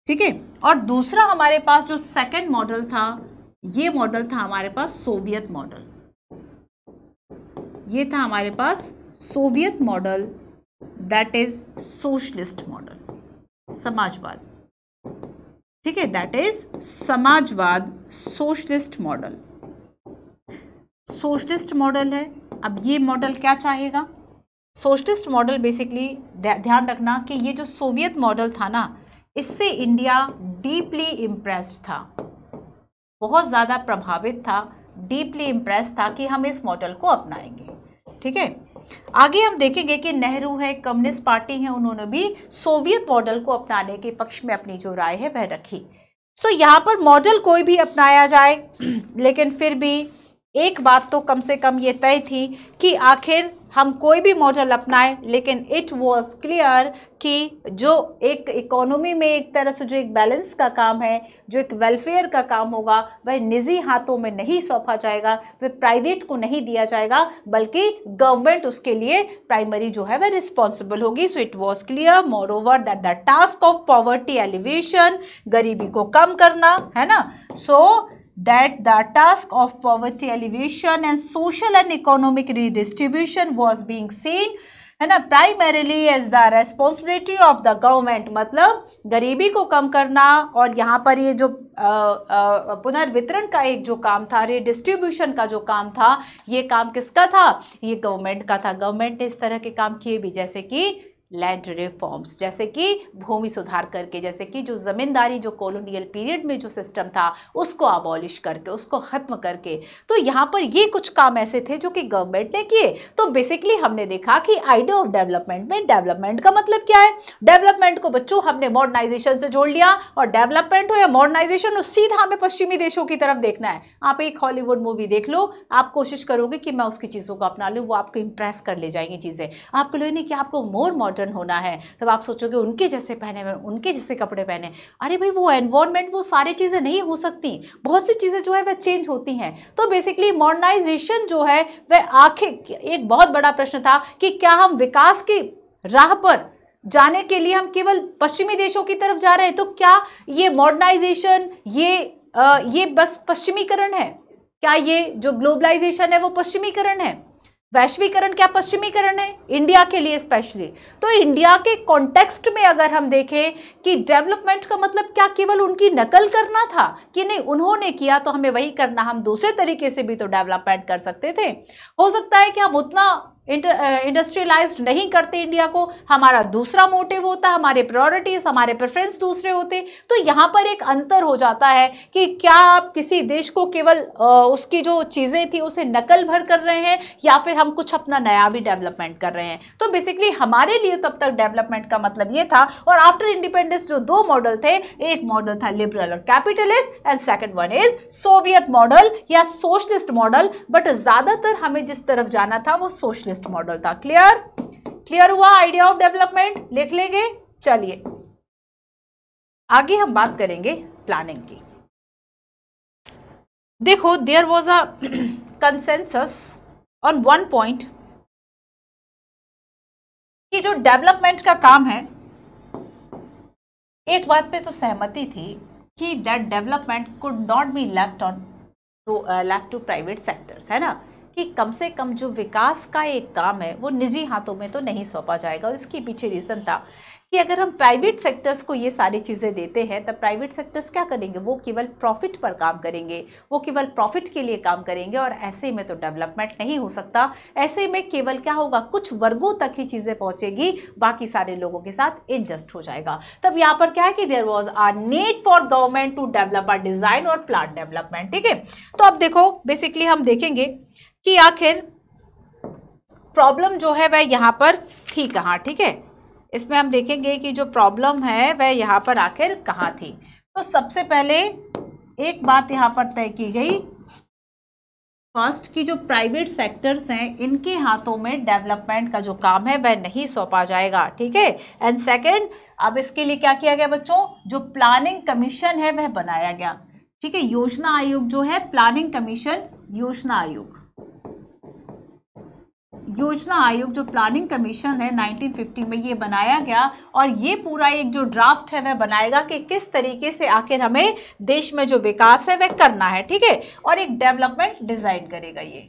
ठीक है, और दूसरा हमारे पास जो सेकंड मॉडल था, ये मॉडल था हमारे पास सोवियत मॉडल। ये था हमारे पास Soviet model, that is socialist model, समाजवाद। ठीक है, दैट इज समाजवाद, सोशलिस्ट मॉडल। सोशलिस्ट मॉडल है। अब ये मॉडल क्या चाहेगा? सोशलिस्ट मॉडल बेसिकली ध्यान रखना कि ये जो सोवियत मॉडल था ना, इससे इंडिया डीपली इम्प्रेस्ड था, बहुत ज़्यादा प्रभावित था, डीपली इम्प्रेस्ड था कि हम इस मॉडल को अपनाएंगे। ठीक है, आगे हम देखेंगे कि नेहरू है, कम्युनिस्ट पार्टी है, उन्होंने भी सोवियत मॉडल को अपनाने के पक्ष में अपनी जो राय है वह रखी। सो यहाँ पर मॉडल कोई भी अपनाया जाए, लेकिन फिर भी एक बात तो कम से कम ये तय थी कि आखिर हम कोई भी मॉडल अपनाएं, लेकिन इट वॉज क्लियर कि जो एक इकोनॉमी में एक तरह से जो एक बैलेंस का काम है, जो एक वेलफेयर का काम होगा, वह निजी हाथों में नहीं सौंपा जाएगा, वह प्राइवेट को नहीं दिया जाएगा, बल्कि गवर्नमेंट उसके लिए प्राइमरी जो है वह रिस्पॉन्सिबल होगी। So it was clear more over that the task of poverty alleviation, गरीबी को कम करना, है ना, सो that the task of poverty alleviation and social and economic redistribution was being seen, है ना, primarily as the responsibility of the government। मतलब गरीबी को कम करना और यहाँ पर ये जो पुनर्वितरण का एक जो काम था, रिडिस्ट्रीब्यूशन का जो काम था, ये काम किसका था? ये गवर्नमेंट का था। गवर्नमेंट ने इस तरह के काम किए भी, जैसे कि लैंड रिफॉर्म्स, जैसे कि भूमि सुधार करके, जैसे कि जो जमींदारी जो कॉलोनियल पीरियड में जो सिस्टम था उसको अबॉलिश करके, उसको खत्म करके। तो यहाँ पर ये कुछ काम ऐसे थे जो कि गवर्नमेंट ने किए। तो बेसिकली हमने देखा कि आइडिया ऑफ डेवलपमेंट में डेवलपमेंट का मतलब क्या है? डेवलपमेंट को बच्चों हमने मॉडर्नाइजेशन से जोड़ लिया, और डेवलपमेंट हो या मॉडर्नाइजेशन हो, सीधा हमें पश्चिमी देशों की तरफ देखना है। आप एक हॉलीवुड मूवी देख लो, आप कोशिश करोगे कि मैं उसकी चीज़ों को अपना लूँ, वो आपको इंप्रेस कर ले जाएंगी चीज़ें। आपको लगेगी कि आपको मोर मॉडर्न होना है, तब आप सोचोगे उनके जैसे पहने, उनके जैसे कपड़े पहने। अरे भाई, वो एनवायरनमेंट, वो सारी चीजें नहीं हो सकती, बहुत सी चीजें जो है वह चेंज होती हैं। तो बेसिकली मॉडर्नाइजेशन जो है वह आखिर एक बहुत बड़ा प्रश्न था कि क्या हम विकास की राह पर जाने के लिए हम केवल पश्चिमी देशों की तरफ जा रहे हैं? तो क्या ये मॉडर्नाइजेशन ये बस पश्चिमीकरण है? क्या ये जो ग्लोबलाइजेशन है वो पश्चिमीकरण है? वैश्वीकरण क्या पश्चिमीकरण है इंडिया के लिए स्पेशली? तो इंडिया के कॉन्टेक्स्ट में अगर हम देखें कि डेवलपमेंट का मतलब क्या केवल उनकी नकल करना था कि नहीं, उन्होंने किया तो हमें वही करना, हम दूसरे तरीके से भी तो डेवलपमेंट कर सकते थे। हो सकता है कि हम उतना इंडस्ट्रियलाइज्ड नहीं करते इंडिया को, हमारा दूसरा मोटिव होता, हमारे प्रायोरिटीज, हमारे प्रेफरेंस दूसरे होते। तो यहाँ पर एक अंतर हो जाता है कि क्या आप किसी देश को केवल उसकी जो चीज़ें थी उसे नकल भर कर रहे हैं, या फिर हम कुछ अपना नया भी डेवलपमेंट कर रहे हैं। तो बेसिकली हमारे लिए तब तक डेवलपमेंट का मतलब ये था। और आफ्टर इंडिपेंडेंस जो दो मॉडल थे, एक मॉडल था लिबरल और capitalist, and second one is Soviet model या सोशलिस्ट मॉडल। बट ज्यादातर हमें जिस तरफ जाना था वो सोशलिस्ट मॉडल था। क्लियर हुआ आइडिया ऑफ डेवलपमेंट? लिख लेंगे। चलिए आगे हम बात करेंगे प्लानिंग की। देखो, there was a consensus on one point कि जो डेवलपमेंट का काम है, एक बात पे तो सहमति थी कि that development could not be left to private sectors, है ना, कि कम से कम जो विकास का एक काम है वो निजी हाथों में तो नहीं सौंपा जाएगा। और इसके पीछे रीज़न था कि अगर हम प्राइवेट सेक्टर्स को ये सारी चीज़ें देते हैं, तब प्राइवेट सेक्टर्स क्या करेंगे? वो केवल प्रॉफिट पर काम करेंगे, वो केवल प्रॉफिट के लिए काम करेंगे, और ऐसे में तो डेवलपमेंट नहीं हो सकता। ऐसे में केवल क्या होगा, कुछ वर्गों तक ही चीज़ें पहुँचेगी, बाकी सारे लोगों के साथ इनजस्ट हो जाएगा। तब यहाँ पर क्या है कि there was a need for government to develop a design और प्लान डेवलपमेंट। ठीक है, तो अब देखो बेसिकली हम देखेंगे कि आखिर प्रॉब्लम जो है वह यहाँ पर थी कहाँ। ठीक है, इसमें हम देखेंगे कि जो प्रॉब्लम है वह यहाँ पर आखिर कहाँ थी। तो सबसे पहले एक बात यहाँ पर तय की गई, फर्स्ट कि जो प्राइवेट सेक्टर्स हैं इनके हाथों में डेवलपमेंट का जो काम है वह नहीं सौंपा जाएगा। ठीक है, एंड सेकेंड, अब इसके लिए क्या किया गया बच्चों, जो प्लानिंग कमीशन है वह बनाया गया। ठीक है, योजना आयोग जो है, प्लानिंग कमीशन, योजना आयोग जो प्लानिंग कमीशन है 1950 में ये बनाया गया। और ये पूरा एक जो ड्राफ्ट है वह बनाएगा कि किस तरीके से आखिर हमें देश में जो विकास है वह करना है। ठीक है, और एक डेवलपमेंट डिजाइन करेगा। ये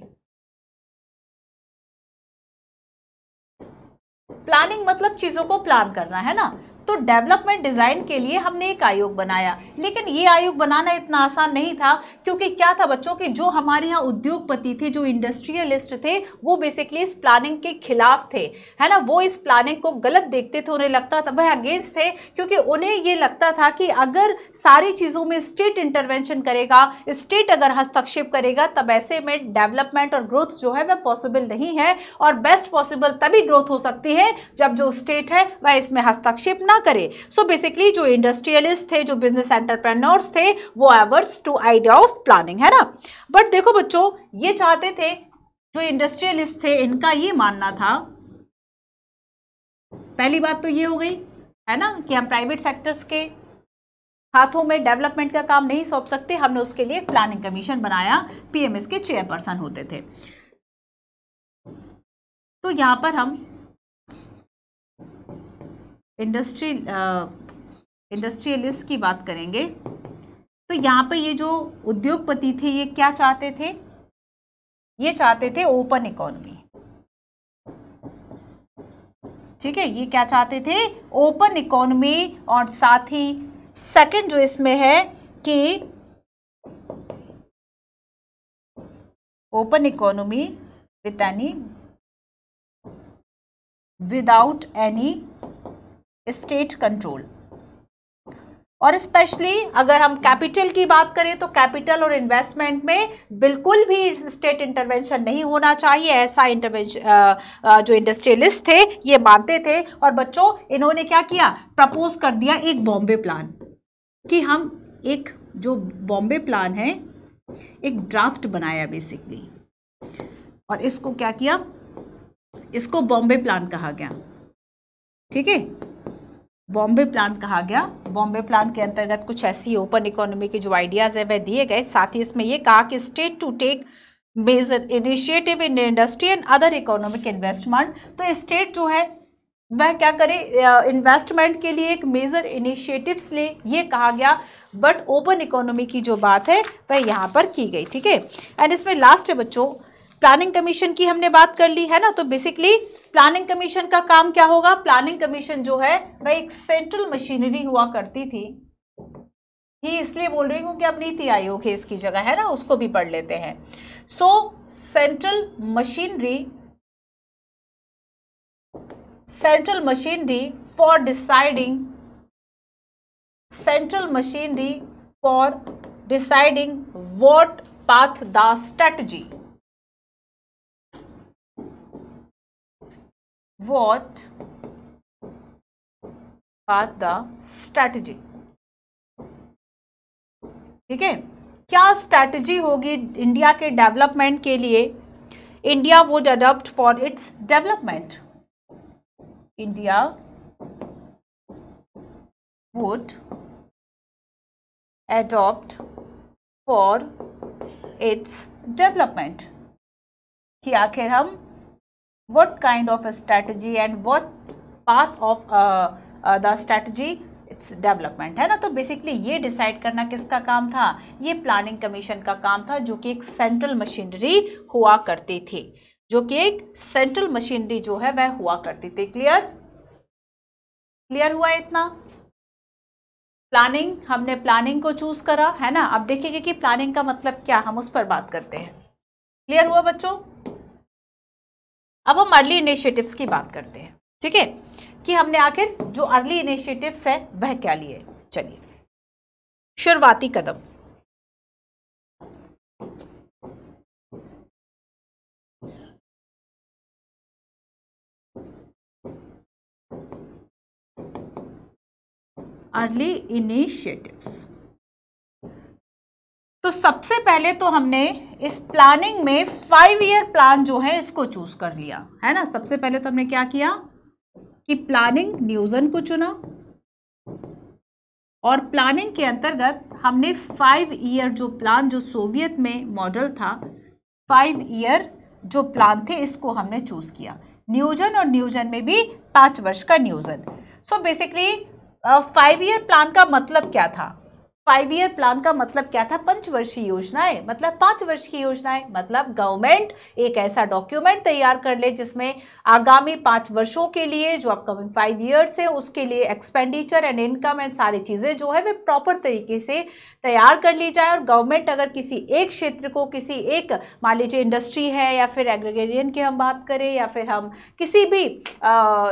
प्लानिंग मतलब चीजों को प्लान करना, है ना। तो डेवलपमेंट डिजाइन के लिए हमने एक आयोग बनाया, लेकिन ये आयोग बनाना इतना आसान नहीं था, क्योंकि क्या था बच्चों कि जो हमारे यहाँ उद्योगपति थे, जो इंडस्ट्रियलिस्ट थे, वो बेसिकली इस प्लानिंग के खिलाफ थे, है ना। वो इस प्लानिंग को गलत देखते थे, उन्हें लगता था, वह अगेंस्ट थे, क्योंकि उन्हें ये लगता था कि अगर सारी चीजों में स्टेट इंटरवेंशन करेगा, स्टेट अगर हस्तक्षेप करेगा, तब ऐसे में डेवलपमेंट और ग्रोथ जो है वह पॉसिबल नहीं है, और बेस्ट पॉसिबल तभी ग्रोथ हो सकती है जब जो स्टेट है वह इसमें हस्तक्षेप ना करे। सो बेसिकली जो इंडस्ट्रियलिस्ट थे, जो बिजनेस एंटरप्रेन्योर्स थे, वो averse to idea of planning, है ना। बट देखो बच्चों, ये चाहते थे, जो इंडस्ट्रियलिस्ट थे, इनका ये मानना था, पहली बात तो ये हो गई, है ना, कि हम प्राइवेट सेक्टर्स के हाथों में डेवलपमेंट का काम नहीं सौंप सकते। हमने उसके लिए प्लानिंग कमीशन बनाया, पीएमएस के चेयरपर्सन होते थे। तो यहां पर हम इंडस्ट्रियलिस्ट की बात करेंगे। तो यहाँ पे ये जो उद्योगपति थे, ये क्या चाहते थे? ये चाहते थे ओपन इकोनॉमी, ठीक है। ये क्या चाहते थे? ओपन इकोनॉमी, और साथ ही सेकंड जो इसमें है कि open economy without any state control. और स्पेशली अगर हम कैपिटल की बात करें तो कैपिटल और इन्वेस्टमेंट में बिल्कुल भी स्टेट इंटरवेंशन नहीं होना चाहिए, ऐसा इंटरवेंशन जो इंडस्ट्रियलिस्ट थे ये मानते थे। और बच्चों, इन्होंने क्या किया? प्रपोज कर दिया एक बॉम्बे प्लान, कि हम एक जो बॉम्बे प्लान है, एक ड्राफ्ट बनाया बेसिकली, और इसको क्या किया? इसको बॉम्बे प्लान कहा गया, ठीक है। बॉम्बे प्लान कहा गया। बॉम्बे प्लान के अंतर्गत कुछ ऐसी ओपन इकोनॉमी के जो आइडियाज है वह दिए गए। साथ ही इसमें यह कहा कि state to take major initiative in industry and other economic investment. तो स्टेट जो है वह क्या करे? इन्वेस्टमेंट के लिए एक मेजर इनिशिएटिव्स ले, ये कहा गया। बट ओपन इकोनॉमी की जो बात है वह यहाँ पर की गई, ठीक है। एंड इसमें लास्ट है बच्चों, प्लानिंग कमीशन की हमने बात कर ली, है ना। तो बेसिकली प्लानिंग कमीशन का काम क्या होगा? प्लानिंग कमीशन जो है वह एक सेंट्रल मशीनरी हुआ करती थी। ये इसलिए बोल रही हूँ कि अब नीति आयोग है इसकी जगह, है ना, उसको भी पढ़ लेते हैं। सो central machinery for deciding what path the strategy, what path the strategy, ठीक है। क्या स्ट्रैटेजी होगी इंडिया के डेवलपमेंट के लिए? India would adopt for its development, India would adopt for its development, कि आखिर हम what kind of a strategy and what path of the strategy its development, है ना। तो बेसिकली ये डिसाइड करना किसका काम था? ये प्लानिंग कमीशन का काम था, जो कि एक सेंट्रल मशीनरी हुआ करती थी, जो कि एक सेंट्रल मशीनरी जो है वह हुआ करती थी। क्लियर हुआ इतना? प्लानिंग, हमने प्लानिंग को चूज करा, है ना। अब देखेंगे कि प्लानिंग का मतलब क्या, हम उस पर बात करते हैं। क्लियर हुआ बच्चों? अब हम अर्ली इनिशिएटिव्स की बात करते हैं, ठीक है, कि हमने आखिर जो अर्ली इनिशिएटिव्स है वह क्या लिए। चलिए, शुरुआती कदम। Early initiatives. तो सबसे पहले तो हमने इस प्लानिंग में 5 ईयर प्लान जो है इसको चूज कर लिया, है ना। सबसे पहले तो हमने क्या किया कि प्लानिंग न्यूजन को चुना, और प्लानिंग के अंतर्गत हमने 5 ईयर जो प्लान, जो सोवियत में मॉडल था, 5 ईयर जो प्लान थे इसको हमने चूज किया। न्यूजन, और न्यूजन में भी 5 वर्ष का न्यूजन। सो बेसिकली 5 ईयर प्लान का मतलब क्या था? 5 ईयर प्लान का मतलब क्या था? पंचवर्षीय योजनाएं, मतलब 5 वर्ष की योजनाएं। मतलब गवर्नमेंट एक ऐसा डॉक्यूमेंट तैयार कर ले जिसमें आगामी 5 वर्षों के लिए जो अपकमिंग 5 ईयर्स है उसके लिए एक्सपेंडिचर एंड इनकम एंड सारी चीजें जो है वे प्रॉपर तरीके से तैयार कर ली जाए। और गवर्नमेंट अगर किसी एक क्षेत्र को, किसी एक, मान लीजिए इंडस्ट्री है या फिर एग्रीगेरियन की हम बात करें या फिर हम किसी भी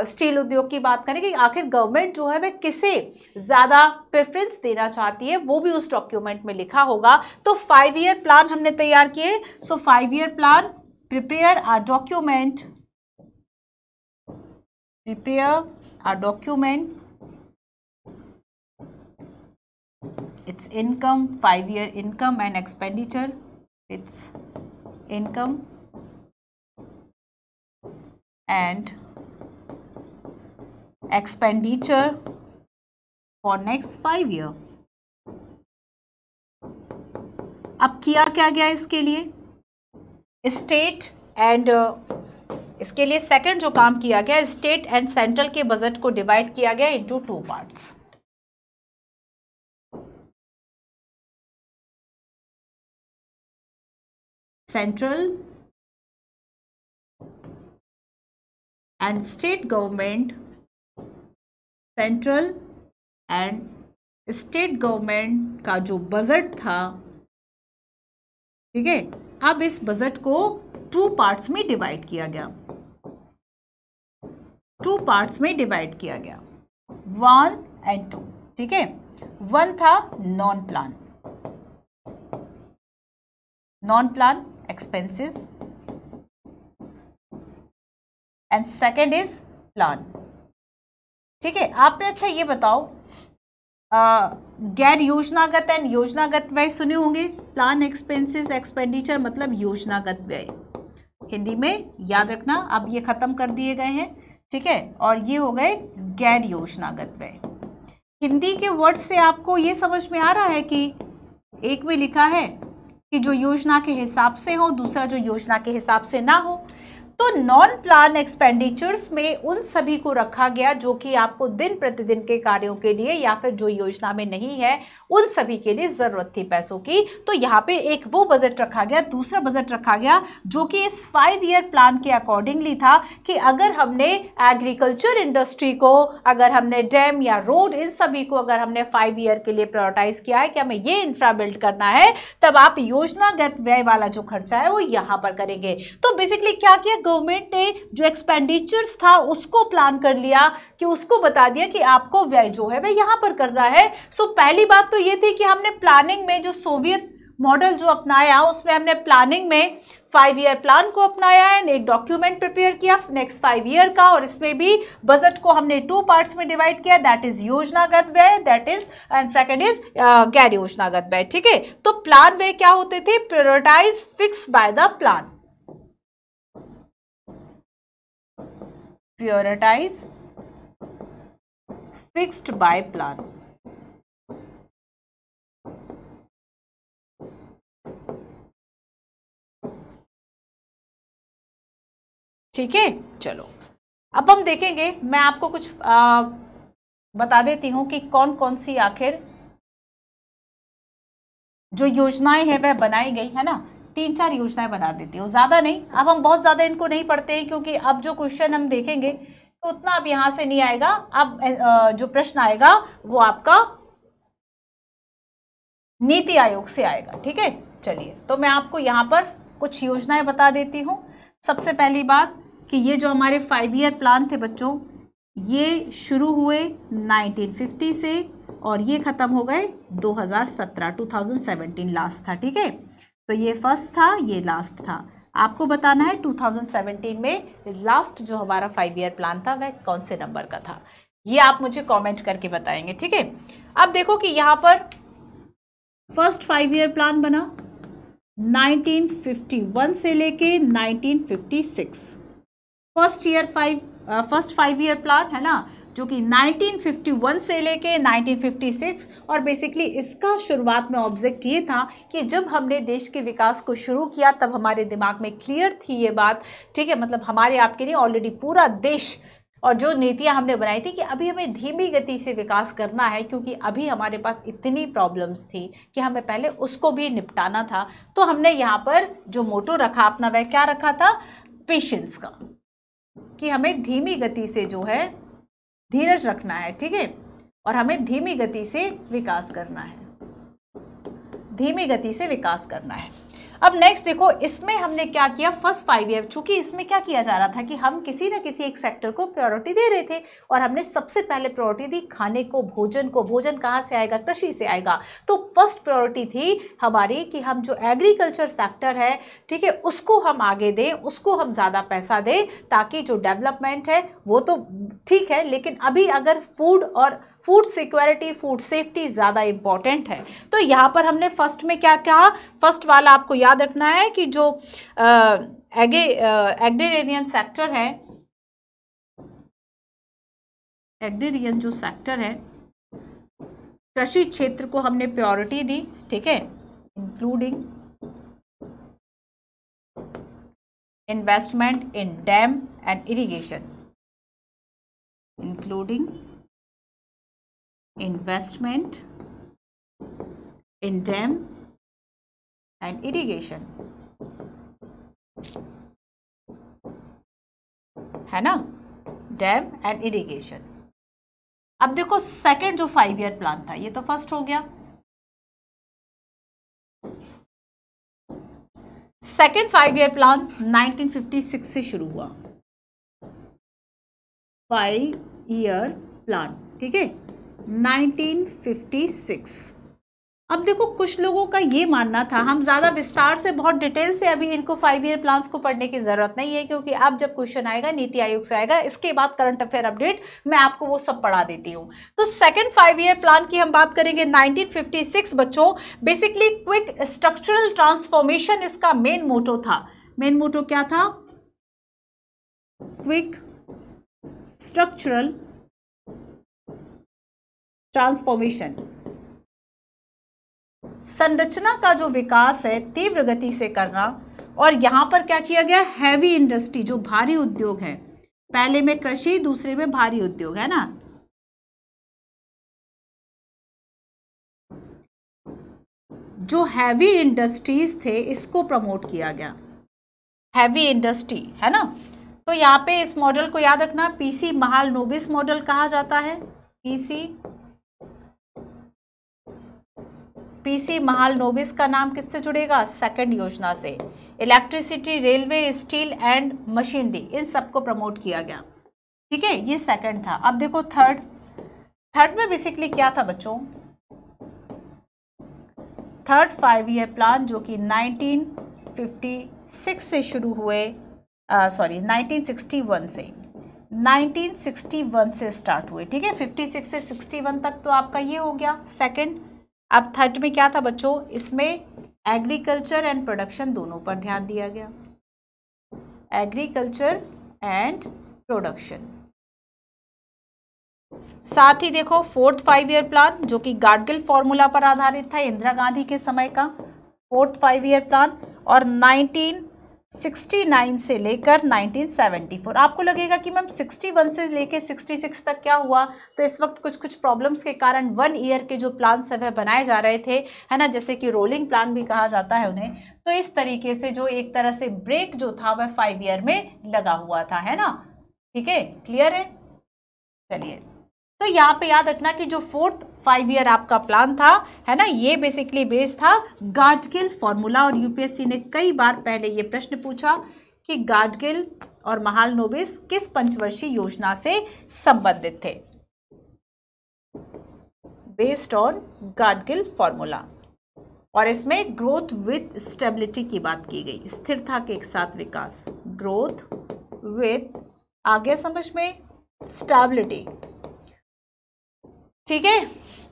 स्टील उद्योग की बात करें, कि आखिर गवर्नमेंट जो है वह किसे ज्यादा प्रेफरेंस देना चाहती है, वो भी उस डॉक्यूमेंट में लिखा होगा। तो 5 ईयर प्लान हमने तैयार किए। सो 5 year plan, prepare a document, its income, 5-year income and expenditure, its income and expenditure for next 5 year। अब किया क्या गया इसके लिए? स्टेट एंड इसके लिए सेकंड जो काम किया गया, स्टेट एंड सेंट्रल के बजट को डिवाइड किया गया into 2 parts. Central and state government, central and state government का जो बजट था, ठीक है, अब इस बजट को 2 पार्ट्स में डिवाइड किया गया। 2 पार्ट्स में डिवाइड किया गया, 1 एंड 2, ठीक है। 1 था non plan expenses and second is plan, ठीक है। आपने अच्छा ये बताओ, गैर योजनागत एंड योजनागत व्यय सुने होंगे। प्लान एक्सपेंसेस एक्सपेंडिचर मतलब योजनागत व्यय, हिंदी में याद रखना। अब ये खत्म कर दिए गए हैं, ठीक है, और ये हो गए गैर योजनागत व्यय। हिंदी के वर्ड से आपको ये समझ में आ रहा है कि एक में लिखा है कि जो योजना के हिसाब से हो, दूसरा जो योजना के हिसाब से ना हो। तो नॉन प्लान एक्सपेंडिचर्स में उन सभी को रखा गया जो कि आपको दिन प्रतिदिन के कार्यों के लिए या फिर जो योजना में नहीं है उन सभी के लिए जरूरत थी पैसों की। तो यहाँ पे एक वो बजट रखा गया, दूसरा बजट रखा गया जो कि इस 5 ईयर प्लान के अकॉर्डिंगली था कि अगर हमने एग्रीकल्चर इंडस्ट्री को, अगर हमने डैम या रोड, इन सभी को अगर हमने 5 ईयर के लिए प्रायोरिटाइज किया है कि हमें ये इंफ्रा बिल्ड करना है, तब आप योजनागत व्यय वाला जो खर्चा है वो यहाँ पर करेंगे। तो बेसिकली क्या किया गवर्नमेंट ने, जो एक्सपेंडिचर्स था उसको प्लान कर लिया, कि उसको बता दिया कि आपको व्यय जो है वह यहां पर करना है। सो पहली बात तो ये थी कि हमने प्लानिंग में जो सोवियत मॉडल जो अपनाया, उसमें हमने प्लानिंग में 5 ईयर प्लान को अपनाया एंड एक डॉक्यूमेंट प्रिपेयर किया नेक्स्ट 5 ईयर का, और इसमें भी बजट को हमने 2 पार्ट्स में डिवाइड किया, दैट इज योजनागत व्यय, that is, and second is गैर योजनागत व्यय, ठीक है। तो प्लान व्यय क्या होते थे? Prioritise fixed by the plan, prioritize fixed by plan, ठीक है। चलो अब हम देखेंगे, मैं आपको कुछ बता देती हूं कि कौन कौन सी आखिर जो योजनाएं हैं वह बनाई गई है ना। 3-4 योजनाएं बना देती हूँ, ज़्यादा नहीं। अब हम बहुत ज़्यादा इनको नहीं पढ़ते हैं क्योंकि अब जो क्वेश्चन हम देखेंगे तो उतना अब यहाँ से नहीं आएगा। अब जो प्रश्न आएगा वो आपका नीति आयोग से आएगा, ठीक है। चलिए, तो मैं आपको यहाँ पर कुछ योजनाएं बता देती हूँ। सबसे पहली बात कि ये जो हमारे 5 ईयर प्लान थे बच्चों, ये शुरू हुए 1950 से और ये ख़त्म हो गए 2017 लास्ट था, ठीक है। तो ये फर्स्ट था, ये लास्ट था। आपको बताना है 2017 में लास्ट जो हमारा 5 ईयर प्लान था वह कौन से नंबर का था, ये आप मुझे कमेंट करके बताएंगे, ठीक है। अब देखो कि यहाँ पर फर्स्ट 5 ईयर प्लान बना 1951 से लेके 1956। फर्स्ट 5 ईयर प्लान है ना, जो कि 1951 से लेके 1956, और बेसिकली इसका शुरुआत में ऑब्जेक्ट ये था कि जब हमने देश के विकास को शुरू किया तब हमारे दिमाग में क्लियर थी ये बात, ठीक है। मतलब हमारे आपके नहीं, ऑलरेडी पूरा देश और जो नीतियां हमने बनाई थी कि अभी हमें धीमी गति से विकास करना है, क्योंकि अभी हमारे पास इतनी प्रॉब्लम्स थी कि हमें पहले उसको भी निपटाना था। तो हमने यहाँ पर जो मोटो रखा अपना, वह क्या रखा था? पेशेंस का, कि हमें धीमी गति से जो है धीरज रखना है, ठीक है, और हमें धीमी गति से विकास करना है, धीमी गति से विकास करना है। अब नेक्स्ट देखो, इसमें हमने क्या किया, फर्स्ट 5 ईयर, चूंकि इसमें क्या किया जा रहा था कि हम किसी न किसी एक सेक्टर को प्रायोरिटी दे रहे थे, और हमने सबसे पहले प्रायोरिटी दी खाने को, भोजन को। भोजन कहाँ से आएगा? कृषि से आएगा। तो फर्स्ट प्रायोरिटी थी हमारी कि हम जो एग्रीकल्चर सेक्टर है, ठीक है, उसको हम आगे दें, उसको हम ज़्यादा पैसा दें, ताकि जो डेवलपमेंट है वो तो ठीक है, लेकिन अभी अगर फूड और फूड सिक्योरिटी, फूड सेफ्टी ज़्यादा इंपॉर्टेंट है। तो यहाँ पर हमने फर्स्ट में क्या कहा? फर्स्ट वाला आपको याद रखना है कि जो एग्रीरियन सेक्टर है, एग्रीरियन जो सेक्टर है, कृषि क्षेत्र को हमने प्रायोरिटी दी, ठीक है, including investment in dam and irrigation, including investment in dam and irrigation, है ना, डैम एंड इरिगेशन। अब देखो सेकंड जो 5 ईयर प्लान था, ये तो फर्स्ट हो गया। सेकंड 5 ईयर प्लान 1956 से शुरू हुआ, 5 ईयर प्लान, ठीक है, 1956। अब देखो कुछ लोगों का ये मानना था, हम ज़्यादा विस्तार से, बहुत डिटेल से अभी इनको 5 ईयर प्लान्स को पढ़ने की ज़रूरत नहीं है, क्योंकि अब जब क्वेश्चन आएगा नीति आयोग से आएगा, इसके बाद करंट अफेयर अपडेट मैं आपको वो सब पढ़ा देती हूँ। तो सेकंड 5 ईयर प्लान की हम बात करेंगे 1956 बच्चों। बेसिकली क्विक स्ट्रक्चरल ट्रांसफॉर्मेशन इसका मेन मोटो था। मेन मोटो क्या था? क्विक स्ट्रक्चरल ट्रांसफॉर्मेशन, संरचना का जो विकास है तीव्र गति से करना। और यहां पर क्या किया गया? हैवी इंडस्ट्री, जो भारी उद्योग है, पहले में कृषि, दूसरे में भारी उद्योग, है ना। जो हैवी इंडस्ट्रीज थे इसको प्रमोट किया गया, हैवी इंडस्ट्री, है ना। तो यहाँ पे इस मॉडल को याद रखना, पीसी महालनोबिस मॉडल कहा जाता है। पीसी महालनोबिस का नाम किससे जुड़ेगा? सेकंड योजना से। Electricity, railway, steel and machinery, इन सबको प्रमोट किया गया, ठीक है, ये सेकंड था। अब देखो थर्ड में बेसिकली क्या था बच्चों? थर्ड 5 ईयर प्लान जो कि 1956 से शुरू हुए, 1961 से स्टार्ट हुए, ठीक है, 56 से 61 तक तो आपका ये हो गया सेकंड। अब थर्ड में क्या था बच्चों? इसमें एग्रीकल्चर एंड प्रोडक्शन दोनों पर ध्यान दिया गया, एग्रीकल्चर एंड प्रोडक्शन। साथ ही देखो फोर्थ 5 ईयर प्लान जो कि गाडगिल फॉर्मूला पर आधारित था, इंदिरा गांधी के समय का फोर्थ 5 ईयर प्लान, और 1969 से लेकर 1974। आपको लगेगा कि मैम 61 से लेकर 66 तक क्या हुआ? तो इस वक्त कुछ कुछ प्रॉब्लम्स के कारण 1 ईयर के जो प्लान सब है बनाए जा रहे थे, है ना, जैसे कि रोलिंग प्लान भी कहा जाता है उन्हें। तो इस तरीके से जो एक तरह से ब्रेक जो था वह 5 ईयर में लगा हुआ था, है ना, ठीक है, क्लियर है। चलिए, तो यहाँ पे याद रखना कि जो फोर्थ 5 ईयर आपका प्लान था, है ना, ये बेसिकली बेस्ड था गाडगिल फॉर्मूला। और यूपीएससी ने कई बार पहले ये प्रश्न पूछा कि गाडगिल और महालनोबिस किस पंचवर्षीय योजना से संबंधित थे, बेस्ड ऑन गाडगिल फॉर्मूला। और इसमें ग्रोथ विथ स्टेबिलिटी की बात की गई, स्थिरता के एक साथ विकास, ग्रोथ विथ, आगे समझ में, स्टेबिलिटी, ठीक है।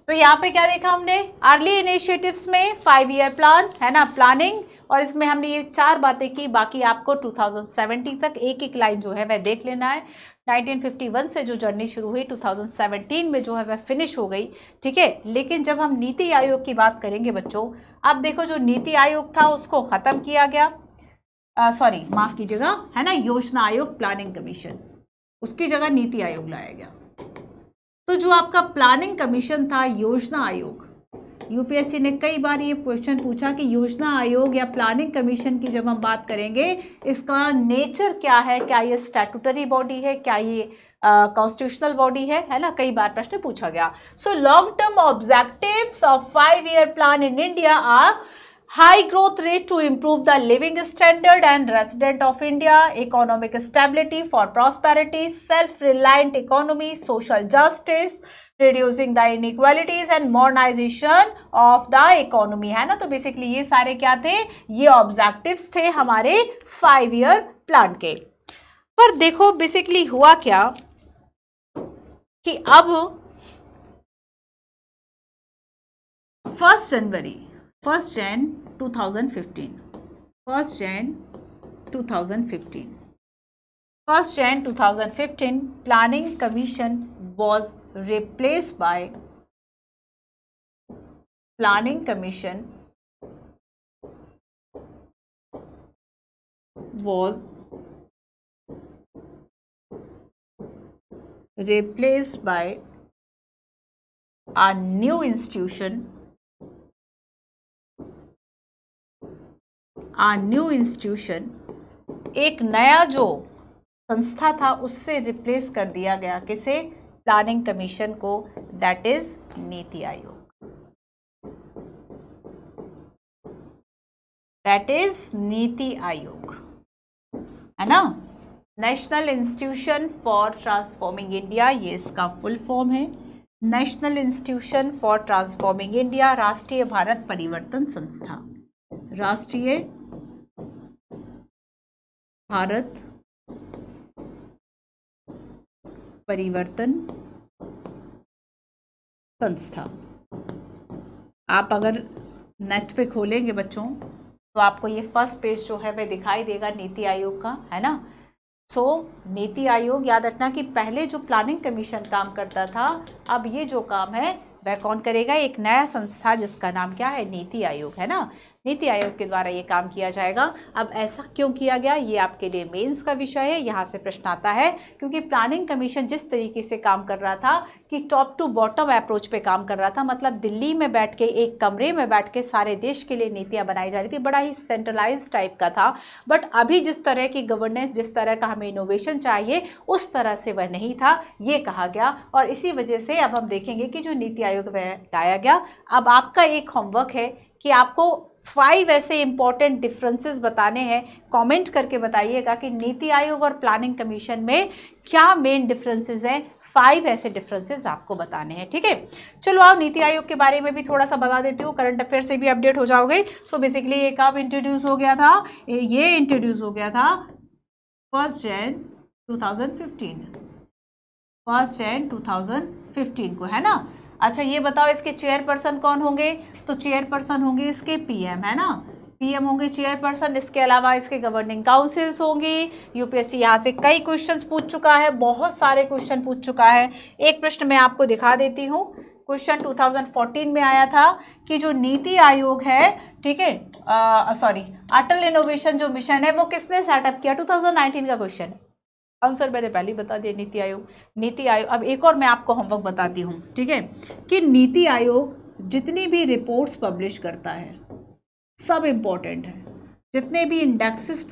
तो यहाँ पे क्या देखा हमने? अर्ली इनिशिएटिव्स में 5 ईयर प्लान, है ना, प्लानिंग, और इसमें हमने ये 4 बातें की। बाकी आपको 2070 तक एक एक लाइन जो है वह देख लेना है। 1951 से जो जर्नी शुरू हुई 2017 में जो है वह फिनिश हो गई, ठीक है। लेकिन जब हम नीति आयोग की बात करेंगे बच्चों, अब देखो जो नीति आयोग था उसको खत्म किया गया, माफ कीजिएगा, है ना, योजना आयोग, प्लानिंग कमीशन, उसकी जगह नीति आयोग लाया गया। तो जो आपका प्लानिंग कमीशन था, योजना आयोग, यूपीएससी ने कई बार ये क्वेश्चन पूछा कि योजना आयोग या प्लानिंग कमीशन की जब हम बात करेंगे, इसका नेचर क्या है, क्या ये स्टैट्यूटरी बॉडी है, क्या ये कॉन्स्टिट्यूशनल बॉडी है ना, कई बार प्रश्न पूछा गया। So long term objectives of 5-year plan in India are high growth rate to improve the living standard and resident of India, economic stability for prosperity, self-reliant economy, social justice, reducing the inequalities and modernization of the economy, है ना। तो basically ये सारे क्या थे, ये objectives थे हमारे 5-year प्लान के। पर देखो बेसिकली हुआ क्या कि अब 1 जनवरी 1 Jan 2015 planning commission was replaced by a new institution, एक नया जो संस्था था उससे रिप्लेस कर दिया गया, किसे, प्लानिंग कमीशन को, दैट इज नीति आयोग, है ना। National institution for transforming India, ये इसका फुल फॉर्म है, national institution for transforming India, राष्ट्रीय भारत परिवर्तन संस्था, राष्ट्रीय भारत परिवर्तन संस्था। आप अगर नेट पे खोलेंगे बच्चों तो आपको ये फर्स्ट पेज जो है वह दिखाई देगा नीति आयोग का, है ना। सो नीति आयोग, याद रखना कि पहले जो प्लानिंग कमीशन काम करता था, अब ये जो काम है वह कौन करेगा, एक नया संस्था जिसका नाम क्या है, नीति आयोग, है ना। नीति आयोग के द्वारा ये काम किया जाएगा। अब ऐसा क्यों किया गया, ये आपके लिए मेंस का विषय है, यहाँ से प्रश्न आता है, क्योंकि प्लानिंग कमीशन जिस तरीके से काम कर रहा था कि टॉप टू बॉटम अप्रोच पे काम कर रहा था, मतलब दिल्ली में बैठ के, एक कमरे में बैठ के सारे देश के लिए नीतियाँ बनाई जा रही थी, बड़ा ही सेंट्रलाइज टाइप का था। बट अभी जिस तरह की गवर्नेंस, जिस तरह का हमें इनोवेशन चाहिए, उस तरह से वह नहीं था, ये कहा गया। और इसी वजह से अब हम देखेंगे कि जो नीति आयोग वह लाया गया। अब आपका एक होमवर्क है कि आपको 5 ऐसे इंपॉर्टेंट डिफरेंसेस बताने हैं। कमेंट करके बताइएगा कि नीति आयोग और प्लानिंग कमीशन में क्या मेन डिफरेंसेस हैं। 5 ऐसे डिफरेंसेस आपको बताने हैं, ठीक है। चलो आओ नीति आयोग के बारे में भी थोड़ा सा बता देती हूँ, करंट अफेयर से भी अपडेट हो जाओगे। सो बेसिकली ये कब इंट्रोड्यूस हो गया था, ये इंट्रोड्यूस हो गया था 1 Jan 2015 को, है ना। अच्छा ये बताओ इसके चेयरपर्सन कौन होंगे, तो चेयरपर्सन होंगे इसके पीएम, है ना, पीएम होंगे चेयरपर्सन। इसके अलावा इसके गवर्निंग काउंसिल्स होंगी। यूपीएससी यहाँ से कई क्वेश्चंस पूछ चुका है, बहुत सारे क्वेश्चन पूछ चुका है। एक प्रश्न मैं आपको दिखा देती हूँ, क्वेश्चन 2014 में आया था कि जो नीति आयोग है, ठीक है, सॉरी, अटल इनोवेशन जो मिशन है वो किसने सेटअप किया, 2019 का क्वेश्चन है। आंसर मैंने पहले ही बता दिया, नीति आयोग। अब एक और मैं आपको होमवर्क बताती हूँ, ठीक है, कि नीति आयोग जितनी भी रिपोर्ट्स पब्लिश करता है सब इम्पोर्टेंट है। जितने भी इंडेक्सेस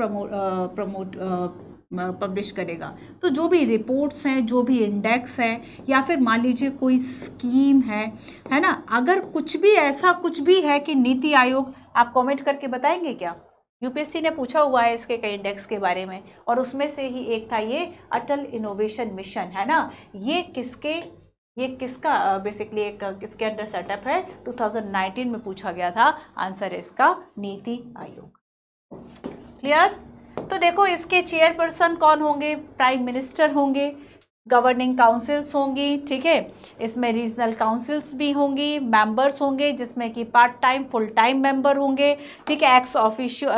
पब्लिश करेगा, तो जो भी रिपोर्ट्स हैं, जो भी इंडेक्स है, या फिर मान लीजिए कोई स्कीम है ना, अगर कुछ भी ऐसा कुछ भी है कि नीति आयोग, आप कमेंट करके बताएंगे क्या। यूपीएससी ने पूछा हुआ है इसके कई इंडेक्स के बारे में, और उसमें से ही एक था ये अटल इनोवेशन मिशन, है ना। ये किसका बेसिकली एक किसके अंडर सेटअप है, 2019 में पूछा गया था। आंसर है इसका नीति आयोग। क्लियर। तो देखो इसके चेयरपर्सन कौन होंगे, प्राइम मिनिस्टर होंगे, गवर्निंग काउंसिल्स होंगी, ठीक है, इसमें रीजनल काउंसिल्स भी होंगी, मेंबर्स होंगे जिसमें कि part time, full time member होंगे, ठीक है, एक्स ऑफिशियो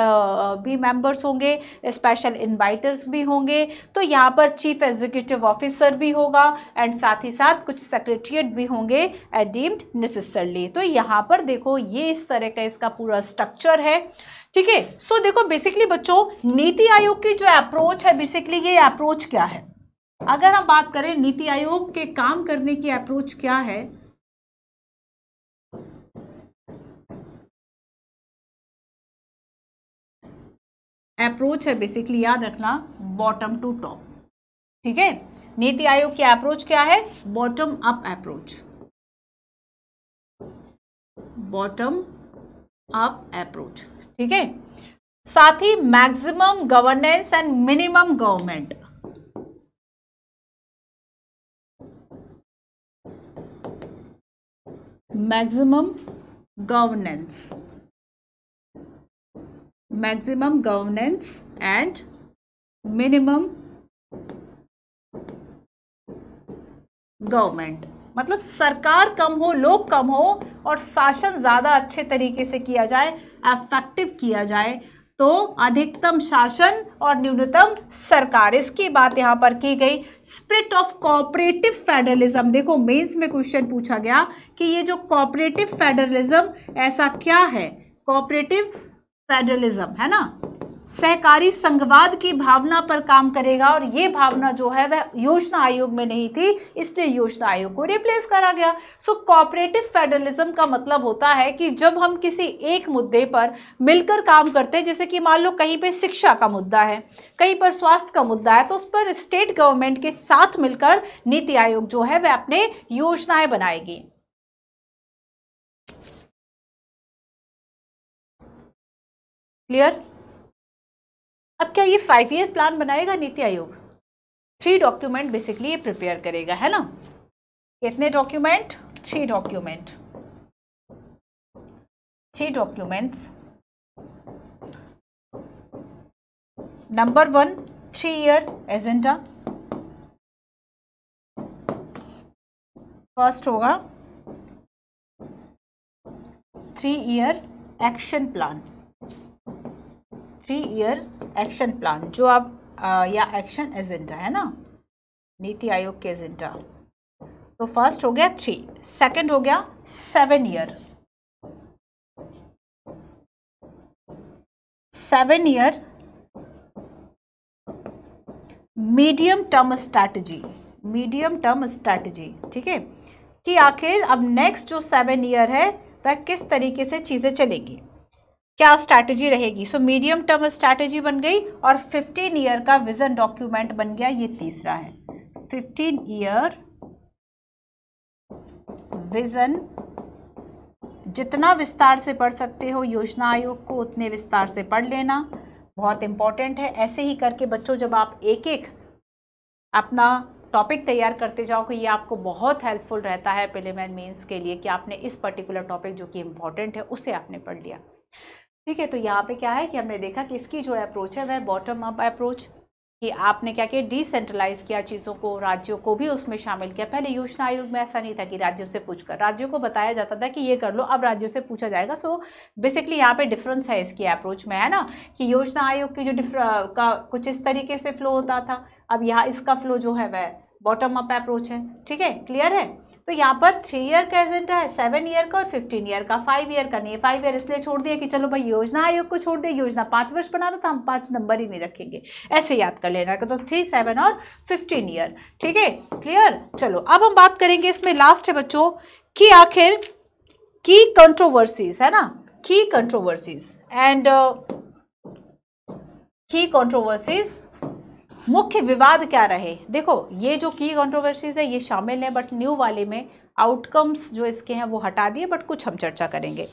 भी मेंबर्स होंगे, स्पेशल इनवाइटर्स भी होंगे। तो यहाँ पर चीफ एग्जीक्यूटिव ऑफिसर भी होगा, एंड साथ ही साथ कुछ सेक्रेटरिएट भी होंगे डीम्ड नेसेसरली। तो यहाँ पर देखो ये इस तरह का इसका पूरा स्ट्रक्चर है, ठीक है। सो देखो बेसिकली बच्चों नीति आयोग की जो अप्रोच है, बेसिकली ये अप्रोच क्या है, अगर हम बात करें नीति आयोग के काम करने की अप्रोच क्या है, अप्रोच है बेसिकली, याद रखना, बॉटम टू टॉप। ठीक है, नीति आयोग की अप्रोच क्या है? Bottom up approach, bottom up approach. ठीक है, साथ ही maximum governance and minimum government, maximum governance, maximum governance and minimum government, मतलब सरकार कम हो, लोग कम हो और शासन ज्यादा अच्छे तरीके से किया जाए, इफेक्टिव किया जाए, तो अधिकतम शासन और न्यूनतम सरकार, इसकी बात यहां पर की गई। स्पिरिट ऑफ कोऑपरेटिव फेडरलिज्म, देखो मेंस में क्वेश्चन पूछा गया कि ये जो कोऑपरेटिव फेडरलिज्म ऐसा क्या है? कोऑपरेटिव फेडरलिज्म है ना, सहकारी संघवाद की भावना पर काम करेगा, और ये भावना जो है वह योजना आयोग में नहीं थी, इसलिए योजना आयोग को रिप्लेस करा गया। सो कोऑपरेटिव फेडरलिज्म का मतलब होता है कि जब हम किसी एक मुद्दे पर मिलकर काम करते हैं, जैसे कि मान लो कहीं पे शिक्षा का मुद्दा है, कहीं पर स्वास्थ्य का मुद्दा है, तो उस पर स्टेट गवर्नमेंट के साथ मिलकर नीति आयोग जो है वह अपने योजनाएं बनाएगी। क्लियर? अब क्या ये 5 ईयर प्लान बनाएगा नीति आयोग? 3 डॉक्यूमेंट बेसिकली ये प्रिपेयर करेगा, है ना। कितने document? 3 document, 3 documents. Number 1, 3 year agenda, first होगा 3 year action plan, 3 year action plan, जो आप या एक्शन एजेंडा है ना, नीति आयोग के एजेंडा। तो फर्स्ट हो गया 3, सेकंड हो गया 7 year, 7 year medium term strategy, medium term strategy. ठीक है, कि आखिर अब नेक्स्ट जो 7 ईयर है वह किस तरीके से चीजें चलेगी, क्या स्ट्रैटेजी रहेगी। सो मीडियम टर्म स्ट्रैटेजी बन गई, और 15 ईयर का विजन डॉक्यूमेंट बन गया, ये तीसरा है 15 ईयर विजन। जितना विस्तार से पढ़ सकते हो योजना आयोग को, उतने विस्तार से पढ़ लेना, बहुत इंपॉर्टेंट है। ऐसे ही करके बच्चों जब आप एक एक अपना टॉपिक तैयार करते जाओ, कि ये आपको बहुत हेल्पफुल रहता है प्रीलिम मेंस के लिए, कि आपने इस पर्टिकुलर टॉपिक जो कि इम्पॉर्टेंट है उसे आपने पढ़ लिया। ठीक है, तो यहाँ पे क्या है कि हमने देखा कि इसकी जो अप्रोच है वह बॉटम अप अप्रोच, कि आपने क्या किया, डिसेंट्रलाइज किया चीज़ों को, राज्यों को भी उसमें शामिल किया। पहले योजना आयोग में ऐसा नहीं था कि राज्यों से पूछकर, राज्यों को बताया जाता था कि ये कर लो, अब राज्यों से पूछा जाएगा। सो बेसिकली यहाँ पे डिफरेंस है इसकी अप्रोच में, है ना, कि योजना आयोग की जो का कुछ इस तरीके से फ्लो होता था, अब यहाँ इसका फ्लो जो है वह बॉटम अप अप्रोच है। ठीक है, क्लियर है। तो यहाँ पर 3 ईयर का एजेंडा है, 7 ईयर का और 15 ईयर का, 5 ईयर का नहीं है। 5 ईयर इसलिए छोड़ दिया कि चलो भाई योजना आयोग को छोड़ दिया, योजना 5 वर्ष बनाता था, हम 5 नंबर ही नहीं रखेंगे, ऐसे याद कर लेना। तो 3, 7 और 15 ईयर। ठीक है, क्लियर। चलो अब हम बात करेंगे, इसमें लास्ट है बच्चों कि आखिर की कंट्रोवर्सीज, है ना, की कंट्रोवर्सीज एंड की कंट्रोवर्सीज, मुख्य विवाद क्या रहे। देखो ये जो की कंट्रोवर्सीज है ये शामिल है, बट न्यू वाले में आउटकम्स जो इसके हैं वो हटा दिए, बट कुछ हम चर्चा करेंगे।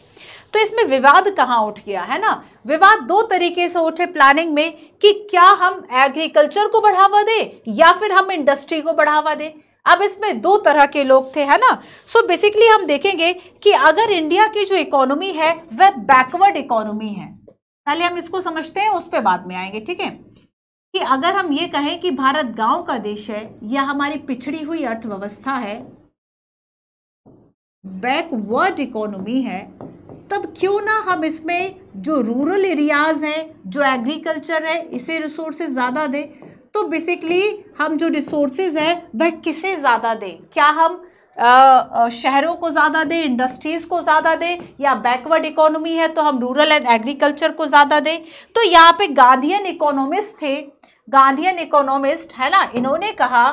तो इसमें विवाद कहाँ उठ गया, है ना। विवाद 2 तरीके से उठे प्लानिंग में, कि क्या हम एग्रीकल्चर को बढ़ावा दें या फिर हम इंडस्ट्री को बढ़ावा दें। अब इसमें 2 तरह के लोग थे, है ना। सो बेसिकली हम देखेंगे कि अगर इंडिया की जो इकोनॉमी है वह बैकवर्ड इकोनॉमी है, पहले हम इसको समझते हैं, उस पर बाद में आएंगे। ठीक है, कि अगर हम ये कहें कि भारत गांव का देश है या हमारी पिछड़ी हुई अर्थव्यवस्था है, बैकवर्ड इकोनॉमी है, तब क्यों ना हम इसमें जो रूरल एरियाज हैं, जो एग्रीकल्चर है, इसे रिसोर्सेज ज़्यादा दें। तो बेसिकली हम जो रिसोर्सेज है वह किसे ज़्यादा दें, क्या हम शहरों को ज़्यादा दें, इंडस्ट्रीज़ को ज़्यादा दें, या बैकवर्ड इकोनॉमी है तो हम रूरल एंड एग्रीकल्चर को ज़्यादा दें। तो यहाँ पे गांधीयन इकोनॉमिस्ट थे गांधीयन इकोनॉमिस्ट है ना, इन्होंने कहा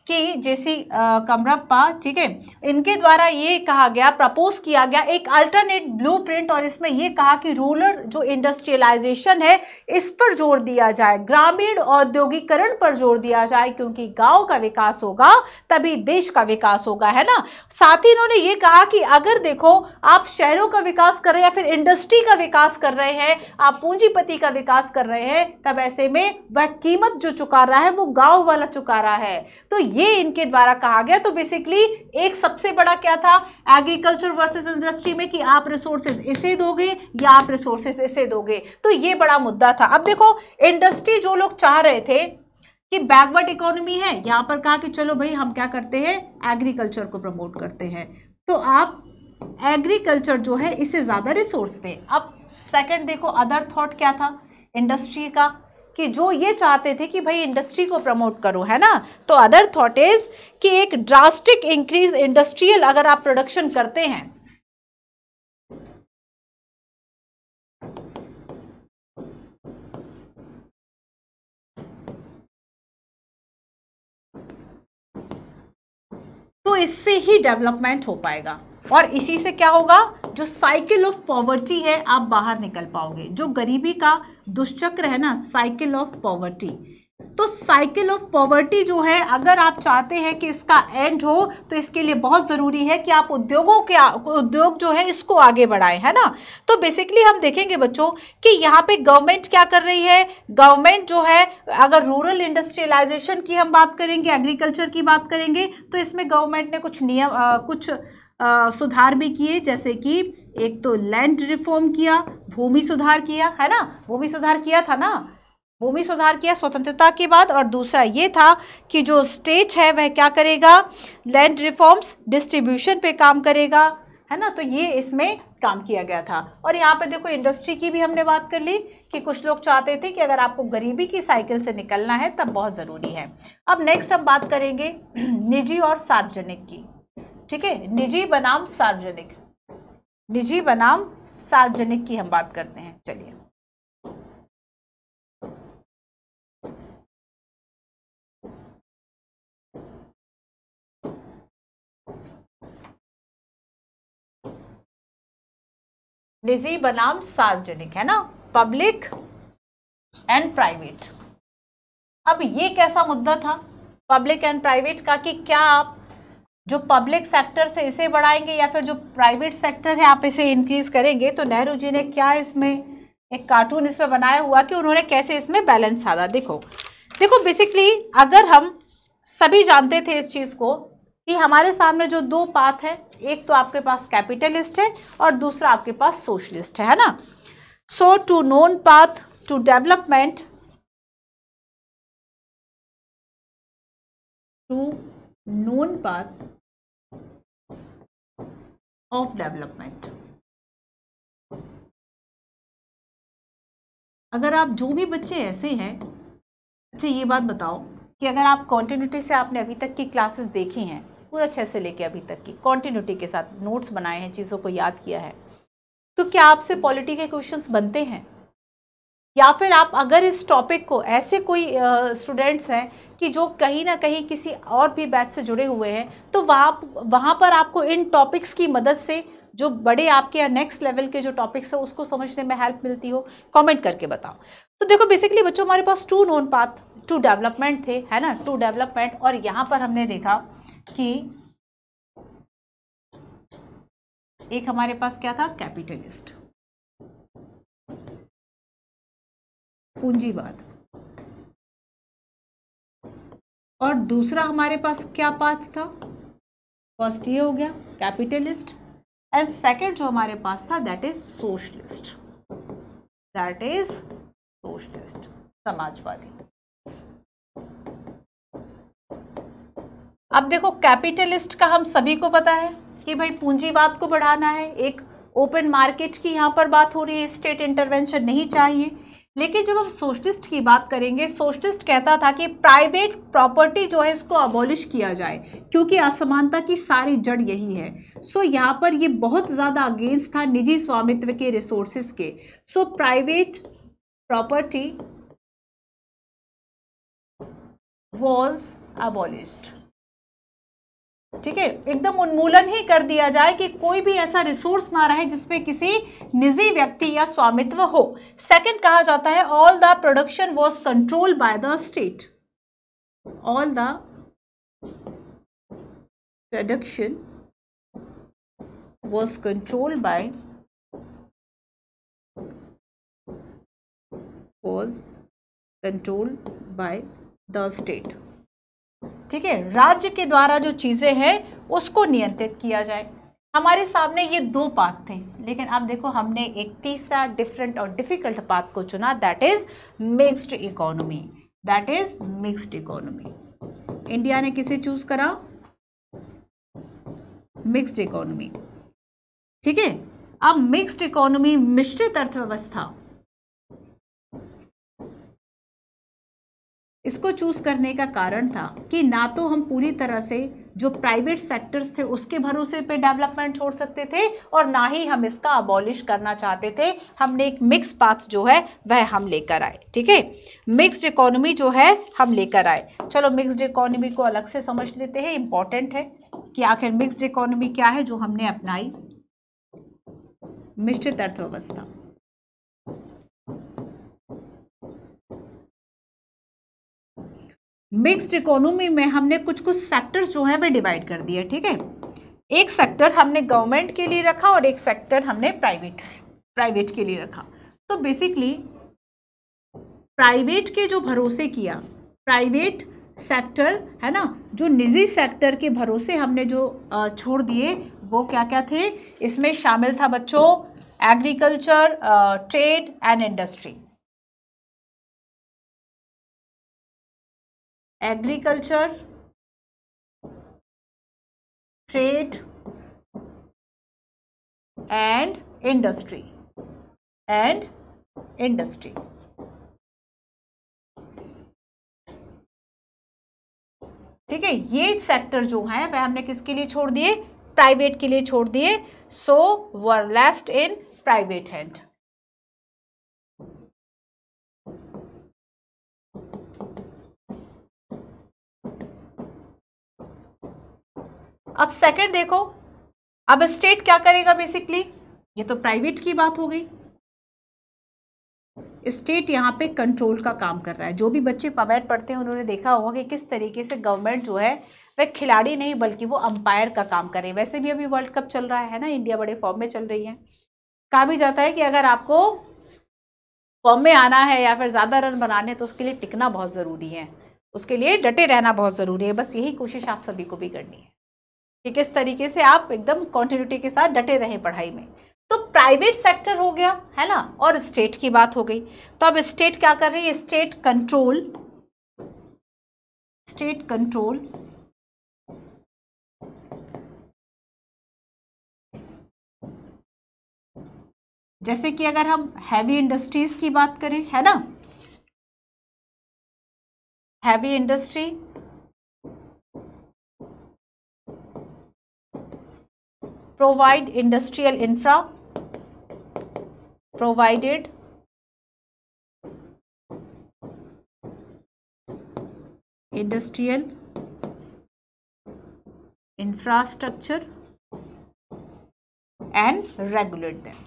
कि जेसी कमरप्पा, ठीक है, इनके द्वारा ये कहा गया, प्रपोज किया गया एक अल्टरनेट ब्लूप्रिंट, और इसमें ये कहा कि रूरल जो इंडस्ट्रियलाइजेशन है इस पर जोर दिया जाए, ग्रामीण औद्योगिकरण पर जोर दिया जाए, क्योंकि गांव का विकास होगा तभी देश का विकास होगा, है ना। साथ ही इन्होंने ये कहा कि अगर देखो आप शहरों का विकास कर रहे हैं या फिर इंडस्ट्री का विकास कर रहे हैं, आप पूंजीपति का विकास कर रहे हैं, तब ऐसे में वह कीमत जो चुका रहा है वो गांव वाला चुका रहा है। तो ये इनके द्वारा कहा गया। तो बेसिकली एक सबसे बड़ा क्या था एग्रीकल्चर वर्सेस इंडस्ट्री में, कि आप रिसोर्सेज इसे दोगे या आप रिसोर्सेज इसे दोगे, तो ये बड़ा मुद्दा था। अब देखो इंडस्ट्री जो लोग चाह रहे थे कि बैकवर्ड इकोनॉमी है, यहां पर कहा कि चलो भाई हम क्या करते हैं, एग्रीकल्चर को प्रमोट करते हैं, तो आप एग्रीकल्चर जो है इसे ज्यादा रिसोर्स दें। अब सेकंड देखो अदर थॉट क्या था इंडस्ट्री का, कि जो ये चाहते थे कि भाई इंडस्ट्री को प्रमोट करो, है ना। तो अदर थॉट इज कि एक ड्रास्टिक इंक्रीज इंडस्ट्रियल अगर आप प्रोडक्शन करते हैं, तो इससे ही डेवलपमेंट हो पाएगा, और इसी से क्या होगा, जो साइकिल ऑफ पॉवर्टी है आप बाहर निकल पाओगे, जो गरीबी का दुष्चक्र है ना, साइकिल ऑफ पॉवर्टी। तो साइकिल ऑफ पॉवर्टी जो है अगर आप चाहते हैं कि इसका एंड हो, तो इसके लिए बहुत जरूरी है कि आप उद्योग जो है इसको आगे बढ़ाएं, है ना। तो बेसिकली हम देखेंगे बच्चों कि यहाँ पे गवर्नमेंट क्या कर रही है, गवर्नमेंट जो है अगर रूरल इंडस्ट्रियलाइजेशन की हम बात करेंगे, एग्रीकल्चर की बात करेंगे, तो इसमें गवर्नमेंट ने कुछ नियम कुछ सुधार भी किए, जैसे कि एक तो लैंड रिफॉर्म किया, भूमि सुधार किया, है ना, भूमि सुधार किया था ना, भूमि सुधार किया स्वतंत्रता के बाद। और दूसरा ये था कि जो स्टेट है वह क्या करेगा, लैंड रिफॉर्म्स डिस्ट्रीब्यूशन पे काम करेगा, है ना। तो ये इसमें काम किया गया था। और यहाँ पे देखो इंडस्ट्री की भी हमने बात कर ली कि कुछ लोग चाहते थे कि अगर आपको गरीबी की साइकिल से निकलना है तब बहुत ज़रूरी है। अब नेक्स्ट हम बात करेंगे निजी और सार्वजनिक की, ठीक है, निजी बनाम सार्वजनिक, निजी बनाम सार्वजनिक की हम बात करते हैं। चलिए निजी बनाम सार्वजनिक, है ना, पब्लिक एंड प्राइवेट। अब ये कैसा मुद्दा था पब्लिक एंड प्राइवेट का, कि क्या आप जो पब्लिक सेक्टर से इसे बढ़ाएंगे या फिर जो प्राइवेट सेक्टर है आप इसे इंक्रीज करेंगे। तो नेहरू जी ने क्या इसमें एक कार्टून इसमें बनाया हुआ कि उन्होंने कैसे इसमें बैलेंस साधा। देखो बेसिकली अगर हम सभी जानते थे इस चीज़ को कि हमारे सामने जो दो पाथ है, एक तो आपके पास कैपिटलिस्ट है और दूसरा आपके पास सोशलिस्ट है ना। So two known path to development, two known path of development. अगर आप जो भी बच्चे ऐसे हैं, अच्छा ये बात बताओ कि अगर आप कॉन्टिन्यूटी से आपने अभी तक की क्लासेस देखी हैं पूरा 6 से लेके अभी तक की कॉन्टिन्यूटी के साथ नोट्स बनाए हैं, चीज़ों को याद किया है, तो क्या आपसे पॉलिटी के क्वेश्चंस बनते हैं? या फिर आप अगर इस टॉपिक को ऐसे कोई स्टूडेंट्स हैं कि जो कहीं ना कहीं किसी और भी बैच से जुड़े हुए हैं, तो वहाँ पर आपको इन टॉपिक्स की मदद से जो बड़े आपके नेक्स्ट लेवल के जो टॉपिक्स है उसको समझने में हेल्प मिलती हो, कमेंट करके बताओ। तो देखो बेसिकली बच्चों हमारे पास two known path to development थे, है ना, टू डेवलपमेंट। और यहाँ पर हमने देखा कि एक हमारे पास क्या था, कैपिटलिस्ट, पूंजीवाद, और दूसरा हमारे पास क्या पाथ था, फर्स्ट ये हो गया कैपिटलिस्ट, एंड सेकंड जो हमारे पास था that is socialist, that is socialist, Samajwadi. अब देखो कैपिटलिस्ट का हम सभी को पता है कि भाई पूंजीवाद को बढ़ाना है, एक ओपन मार्केट की यहाँ पर बात हो रही है, स्टेट इंटरवेंशन नहीं चाहिए। लेकिन जब हम सोशलिस्ट की बात करेंगे, सोशलिस्ट कहता था कि प्राइवेट प्रॉपर्टी जो है इसको अबॉलिश किया जाए, क्योंकि असमानता की सारी जड़ यही है। सो यहाँ पर ये बहुत ज़्यादा अगेंस्ट था निजी स्वामित्व के रिसोर्सेज के। So private property was abolished. ठीक है, एकदम उन्मूलन ही कर दिया जाए कि कोई भी ऐसा रिसोर्स ना रहे जिसपे किसी निजी व्यक्ति या स्वामित्व हो। सेकंड कहा जाता है all the production was controlled by the state. All the production was controlled by the state. ठीक है, राज्य के द्वारा जो चीजें हैं उसको नियंत्रित किया जाए। हमारे सामने ये दो पाथ थे, लेकिन अब देखो हमने एक तीसरा डिफरेंट और डिफिकल्ट पाथ को चुना, that is mixed economy. That is mixed economy. India ने किसे चूज करा? Mixed economy. ठीक है, अब मिक्स्ड इकोनॉमी, मिश्रित अर्थव्यवस्था, इसको चूज करने का कारण था कि ना तो हम पूरी तरह से जो प्राइवेट सेक्टर्स थे उसके भरोसे पे डेवलपमेंट छोड़ सकते थे और ना ही हम इसका अबॉलिश करना चाहते थे। हमने एक मिक्स पाथ जो है वह हम लेकर आए। ठीक है, मिक्स्ड इकोनॉमी जो है हम लेकर आए। चलो मिक्स्ड इकोनॉमी को अलग से समझ लेते हैं, इंपॉर्टेंट है कि आखिर मिक्स्ड इकोनॉमी क्या है जो हमने अपनाई। मिश्रित अर्थव्यवस्था, मिक्स्ड इकोनॉमी में हमने कुछ सेक्टर्स जो है वे डिवाइड कर दिए। ठीक है, एक सेक्टर हमने गवर्नमेंट के लिए रखा और एक सेक्टर हमने प्राइवेट के लिए रखा। तो बेसिकली प्राइवेट के जो भरोसे किया, प्राइवेट सेक्टर है ना, जो निजी सेक्टर के भरोसे हमने जो छोड़ दिए वो क्या क्या थे? इसमें शामिल था बच्चों agriculture, trade and industry. Agriculture, trade and industry ठीक है, ये सेक्टर जो है वह हमने किसके लिए छोड़ दिए? प्राइवेट के लिए छोड़ दिए। सो वर लेफ्ट इन प्राइवेट हैंड। अब सेकंड देखो, अब स्टेट क्या करेगा? बेसिकली ये तो प्राइवेट की बात हो गई, स्टेट यहाँ पे कंट्रोल का काम कर रहा है। जो भी बच्चे पवेट पढ़ते हैं उन्होंने देखा होगा कि किस तरीके से गवर्नमेंट जो है वह खिलाड़ी नहीं बल्कि वो अंपायर का काम करे। वैसे भी अभी वर्ल्ड कप चल रहा है ना, इंडिया बड़े फॉर्म में चल रही है। कहा भी जाता है कि अगर आपको फॉर्म में आना है या फिर ज़्यादा रन बनाने तो उसके लिए टिकना बहुत ज़रूरी है, उसके लिए डटे रहना बहुत ज़रूरी है। बस यही कोशिश आप सभी को भी करनी है कि किस तरीके से आप एकदम कॉन्टिन्यूटी के साथ डटे रहें पढ़ाई में। तो प्राइवेट सेक्टर हो गया है ना, और स्टेट की बात हो गई। तो अब स्टेट क्या कर रही है? स्टेट कंट्रोल जैसे कि अगर हम हैवी इंडस्ट्रीज की बात करें, है ना, heavy industry, provide industrial infra, provided industrial infrastructure and regulate them,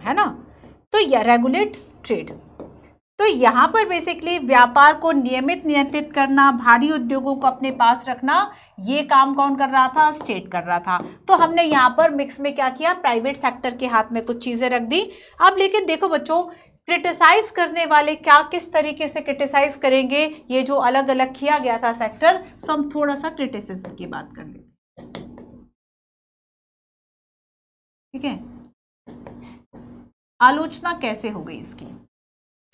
है ना। तो यह रेगुलेट ट्रेड, तो यहाँ पर बेसिकली व्यापार को नियंत्रित करना, भारी उद्योगों को अपने पास रखना, ये काम कौन कर रहा था? स्टेट कर रहा था। तो हमने यहाँ पर मिक्स में क्या किया? प्राइवेट सेक्टर के हाथ में कुछ चीजें रख दी। अब लेकिन देखो बच्चों, क्रिटिसाइज करने वाले क्या किस तरीके से क्रिटिसाइज करेंगे, ये जो अलग अलग किया गया था सेक्टर, सो हम थोड़ा सा क्रिटिसिज्म की बात कर लेते हैं। ठीक है, आलोचना कैसे हो गई इसकी?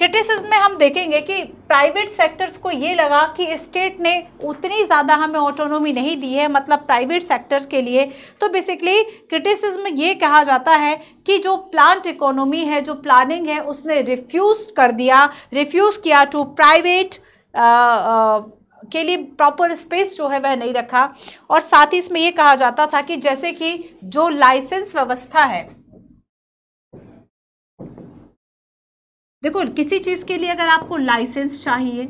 क्रिटिसिज्म में हम देखेंगे कि प्राइवेट सेक्टर्स को ये लगा कि स्टेट ने उतनी ज़्यादा हमें ऑटोनॉमी नहीं दी है, मतलब प्राइवेट सेक्टर के लिए। तो बेसिकली क्रिटिसिज्म में ये कहा जाता है कि जो प्लांट इकोनॉमी है, जो प्लानिंग है, उसने रिफ्यूज़ किया टू प्राइवेट के लिए प्रॉपर स्पेस जो है वह नहीं रखा। और साथ ही इसमें ये कहा जाता था कि जैसे कि जो लाइसेंस व्यवस्था है, देखो किसी चीज़ के लिए अगर आपको लाइसेंस चाहिए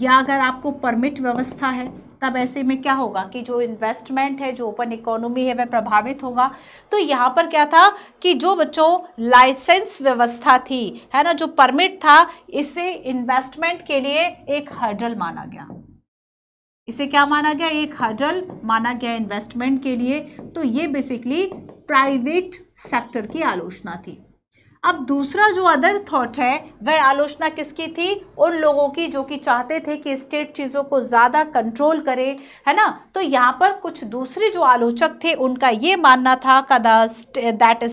या अगर आपको परमिट व्यवस्था है, तब ऐसे में क्या होगा कि जो इन्वेस्टमेंट है, जो ओपन इकोनॉमी है, वह प्रभावित होगा। तो यहाँ पर क्या था कि जो बच्चों लाइसेंस व्यवस्था थी, है ना, जो परमिट था, इसे इन्वेस्टमेंट के लिए एक हर्डल माना गया। इसे क्या माना गया? एक हर्डल माना गया इन्वेस्टमेंट के लिए। तो ये बेसिकली प्राइवेट सेक्टर की आलोचना थी। अब दूसरा जो अदर थॉट है, वह आलोचना किसकी थी? उन लोगों की जो कि चाहते थे कि स्टेट चीज़ों को ज़्यादा कंट्रोल करे, है ना। तो यहाँ पर कुछ दूसरे जो आलोचक थे, उनका ये मानना था that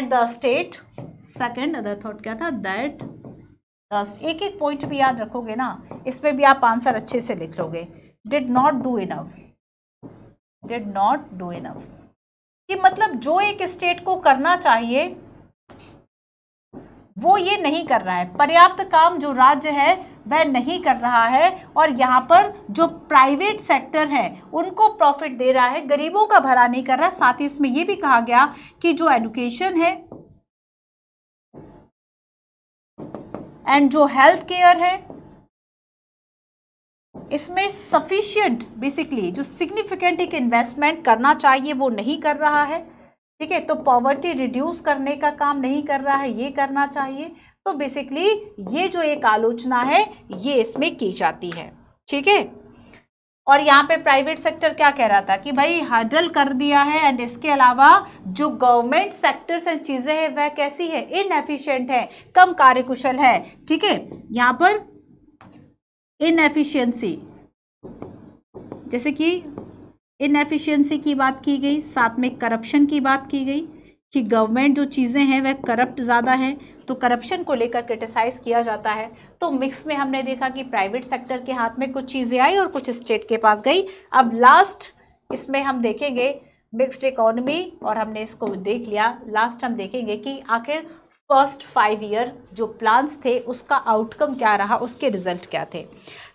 the state, second other thought क्या था? दैट एक एक पॉइंट भी याद रखोगे ना, इसमें भी आप आंसर अच्छे से लिख लोगे। Did not do enough, did not do enough कि मतलब जो एक स्टेट को करना चाहिए वो ये नहीं कर रहा है, पर्याप्त काम जो राज्य है वह नहीं कर रहा है, और यहाँ पर जो प्राइवेट सेक्टर है उनको प्रॉफिट दे रहा है, गरीबों का भला नहीं कर रहा। साथ ही इसमें यह भी कहा गया कि जो एजुकेशन है एंड जो हेल्थ केयर है, इसमें सफिशिएंट बेसिकली जो सिग्निफिकेंट एक इन्वेस्टमेंट करना चाहिए वो नहीं कर रहा है। ठीक है, तो पॉवर्टी रिड्यूस करने का काम नहीं कर रहा है, ये करना चाहिए। तो बेसिकली ये जो एक आलोचना है ये इसमें की जाती है। ठीक है, और यहाँ पे प्राइवेट सेक्टर क्या कह रहा था कि भाई हर्डल कर दिया है, एंड इसके अलावा जो गवर्नमेंट सेक्टर से चीज़ें हैं वह कैसी है? इनएफिशिएंट है, कम कार्यकुशल है। ठीक है, यहाँ पर इनएफिशिएंसी, जैसे कि इनएफिशिएंसी की बात की गई, साथ में करप्शन की बात की गई कि गवर्नमेंट जो चीज़ें हैं वह करप्ट ज़्यादा है, तो करप्शन को लेकर क्रिटिसाइज किया जाता है। तो मिक्स में हमने देखा कि प्राइवेट सेक्टर के हाथ में कुछ चीज़ें आई और कुछ स्टेट के पास गई। अब लास्ट इसमें हम देखेंगे मिक्स्ड इकोनॉमी, और हमने इसको देख लिया। लास्ट हम देखेंगे कि आखिर फर्स्ट 5 ईयर जो प्लान्स थे उसका आउटकम क्या रहा, उसके रिजल्ट क्या थे।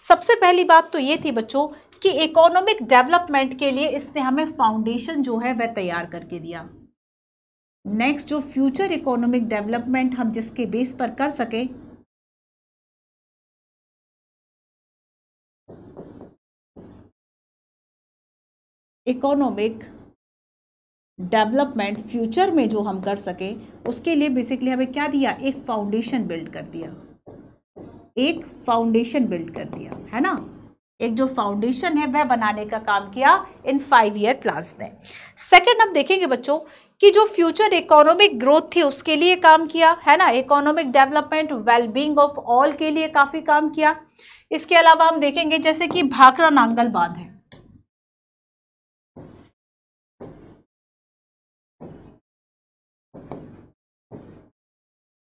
सबसे पहली बात तो ये थी बच्चों कि इकोनॉमिक डेवलपमेंट के लिए इसने हमें फाउंडेशन जो है वह तैयार करके दिया। नेक्स्ट जो फ्यूचर इकोनॉमिक डेवलपमेंट हम जिसके बेस पर कर सके, इकोनॉमिक डेवलपमेंट फ्यूचर में जो हम कर सके, उसके लिए बेसिकली हमें क्या दिया? एक फाउंडेशन बिल्ड कर दिया, एक फाउंडेशन बिल्ड कर दिया, है ना। एक जो फाउंडेशन है वह बनाने का काम किया इन 5 ईयर प्लान्स ने। सेकंड हम देखेंगे बच्चों कि जो फ्यूचर इकोनॉमिक ग्रोथ थी उसके लिए काम किया, है ना। Economic development, wellbeing of all के लिए काफी काम किया। इसके अलावा हम देखेंगे जैसे कि भाखड़ा नांगल बांध है,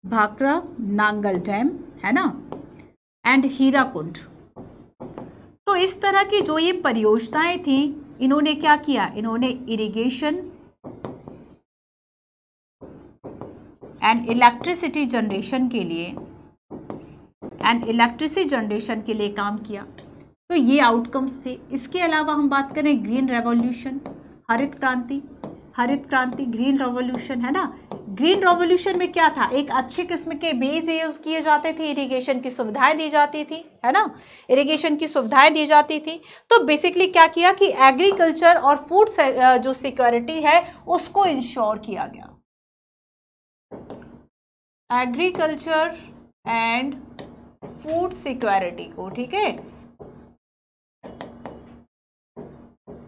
भाखड़ा नांगल डैम, है ना, एंड हीराकुंड। तो इस तरह की जो ये परियोजनाएं थी, इन्होंने क्या किया? इन्होंने इरिगेशन एंड इलेक्ट्रिसिटी जनरेशन के लिए काम किया। तो ये आउटकम्स थे। इसके अलावा हम बात करें ग्रीन रेवोल्यूशन, हरित क्रांति ग्रीन रेवोल्यूशन, है ना। ग्रीन रेवोल्यूशन में क्या था? एक अच्छे किस्म के बीज यूज किए जाते थे, इरिगेशन की सुविधाएं दी जाती थी, है ना, इरिगेशन की सुविधाएं दी जाती थी। तो बेसिकली क्या किया कि एग्रीकल्चर और फूड जो सिक्योरिटी है उसको इंश्योर किया गया, एग्रीकल्चर एंड फूड सिक्योरिटी को, ठीक है,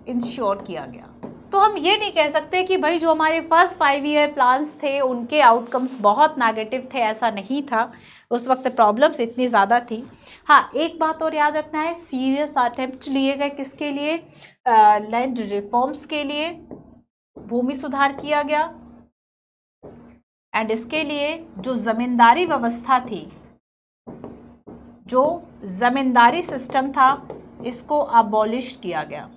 इंश्योर किया गया। तो हम ये नहीं कह सकते कि भाई जो हमारे फर्स्ट 5 ईयर प्लान्स थे उनके आउटकम्स बहुत नेगेटिव थे, ऐसा नहीं था। उस वक्त प्रॉब्लम्स इतनी ज़्यादा थी। हाँ, एक बात और याद रखना है, सीरियस अटेम्प्ट लिए गए किसके लिए? लैंड रिफॉर्म्स के लिए, भूमि सुधार किया गया, एंड इसके लिए जो जमींदारी व्यवस्था थी, जो जमींदारी सिस्टम था, इसको अबॉलिश किया गया।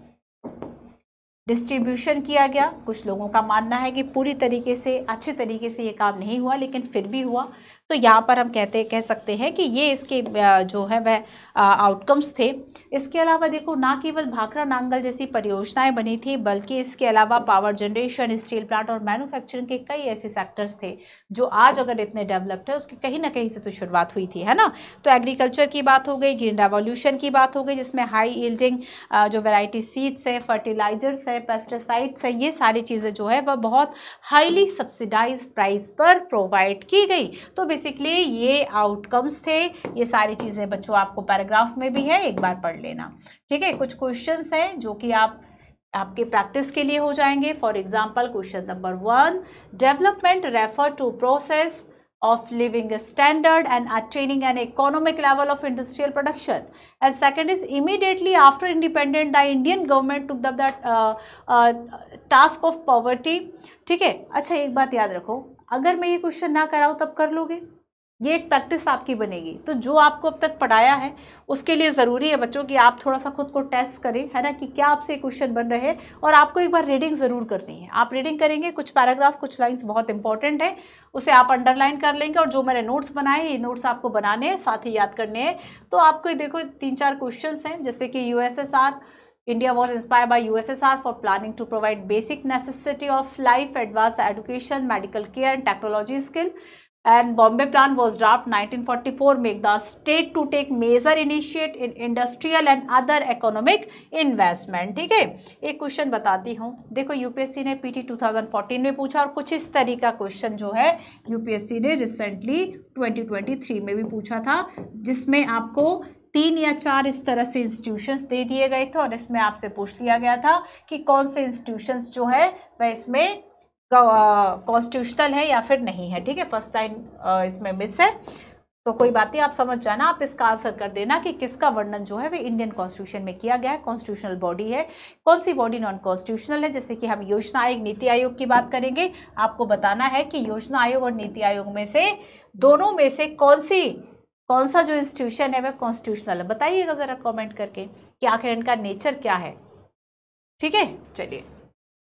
डिस्ट्रीब्यूशन किया गया। कुछ लोगों का मानना है कि पूरी तरीके से अच्छे तरीके से ये काम नहीं हुआ, लेकिन फिर भी हुआ। तो यहाँ पर हम कह सकते हैं कि ये इसके जो है वह आउटकम्स थे। इसके अलावा देखो, ना केवल भाखड़ा नांगल जैसी परियोजनाएं बनी थी, बल्कि इसके अलावा पावर जनरेशन, स्टील प्लांट और मैन्युफैक्चरिंग के कई ऐसे सेक्टर्स थे जो आज अगर इतने डेवलप्ड है, उसकी कहीं ना कहीं से तो शुरुआत हुई थी, है ना। तो एग्रीकल्चर की बात हो गई, ग्रीन रेवोल्यूशन की बात हो गई, जिसमें हाई यील्डिंग जो वैरायटी सीड्स है, फर्टिलाइजर्स है, पेस्टिसाइड्स है, ये सारी चीज़ें जो है वह बहुत हाईली सब्सिडाइज प्राइस पर प्रोवाइड की गई। तो बेसिकली ये आउटकम्स थे। ये सारी चीज़ें बच्चों आपको पैराग्राफ में भी है, एक बार पढ़ लेना, ठीक है। कुछ क्वेश्चंस हैं जो कि आपके प्रैक्टिस के लिए हो जाएंगे। For example question number 1, development refer to process of living standard and attaining an economic level of industrial production. And second is, immediately after independence, the Indian government took up that task of poverty. ठीक है। अच्छा, एक बात याद रखो, अगर मैं ये क्वेश्चन ना कराऊँ तब कर लोगे, ये एक प्रैक्टिस आपकी बनेगी। तो जो आपको अब तक पढ़ाया है उसके लिए ज़रूरी है बच्चों कि आप थोड़ा सा खुद को टेस्ट करें, है ना, कि क्या आपसे क्वेश्चन बन रहे हैं। और आपको एक बार रीडिंग ज़रूर करनी है। आप रीडिंग करेंगे, कुछ पैराग्राफ, कुछ लाइंस बहुत इंपॉर्टेंट है, उसे आप अंडरलाइन कर लेंगे। और जो मैंने नोट्स बनाए, ये नोट्स आपको बनाने हैं, साथ ही याद करने हैं। तो आपको देखो 3-4 क्वेश्चन हैं, जैसे कि USSR, India was inspired by USSR for planning to provide basic necessity of life, advanced education, medical care and technology skill. And Bombay Plan was drafted 1944, make the state to take major initiate in industrial and other economic investment. ठीक है, एक question बताती हूँ। देखो, UPSC ने PT 2014 में पूछा, और कुछ इस तरह का क्वेश्चन जो है यूपीएससी ने रिसेंटली 2023 में भी पूछा था, जिसमें आपको 3 या 4 इस तरह से इंस्टीट्यूशंस दे दिए गए थे। और इसमें आपसे पूछ लिया गया था कि कौन से इंस्टीट्यूशंस जो है वह इसमें कॉन्स्टिट्यूशनल है या फिर नहीं है। ठीक है, फर्स्ट लाइन इसमें मिस है, तो कोई बात नहीं, आप समझ जाना। आप इसका आंसर कर देना कि किसका वर्णन जो है वो इंडियन कॉन्स्टिट्यूशन में किया गया है, कॉन्स्टिट्यूशनल बॉडी है, कौन सी बॉडी नॉन कॉन्स्टिट्यूशनल है। जैसे कि हम योजना आयोग, नीति आयोग की बात करेंगे, आपको बताना है कि योजना आयोग और नीति आयोग में से, दोनों में से कौन सा जो इंस्टीट्यूशन है वह कॉन्स्टिट्यूशनल है। बताइएगा जरा कमेंट करके कि आखिर इनका नेचर क्या है। ठीक है, चलिए।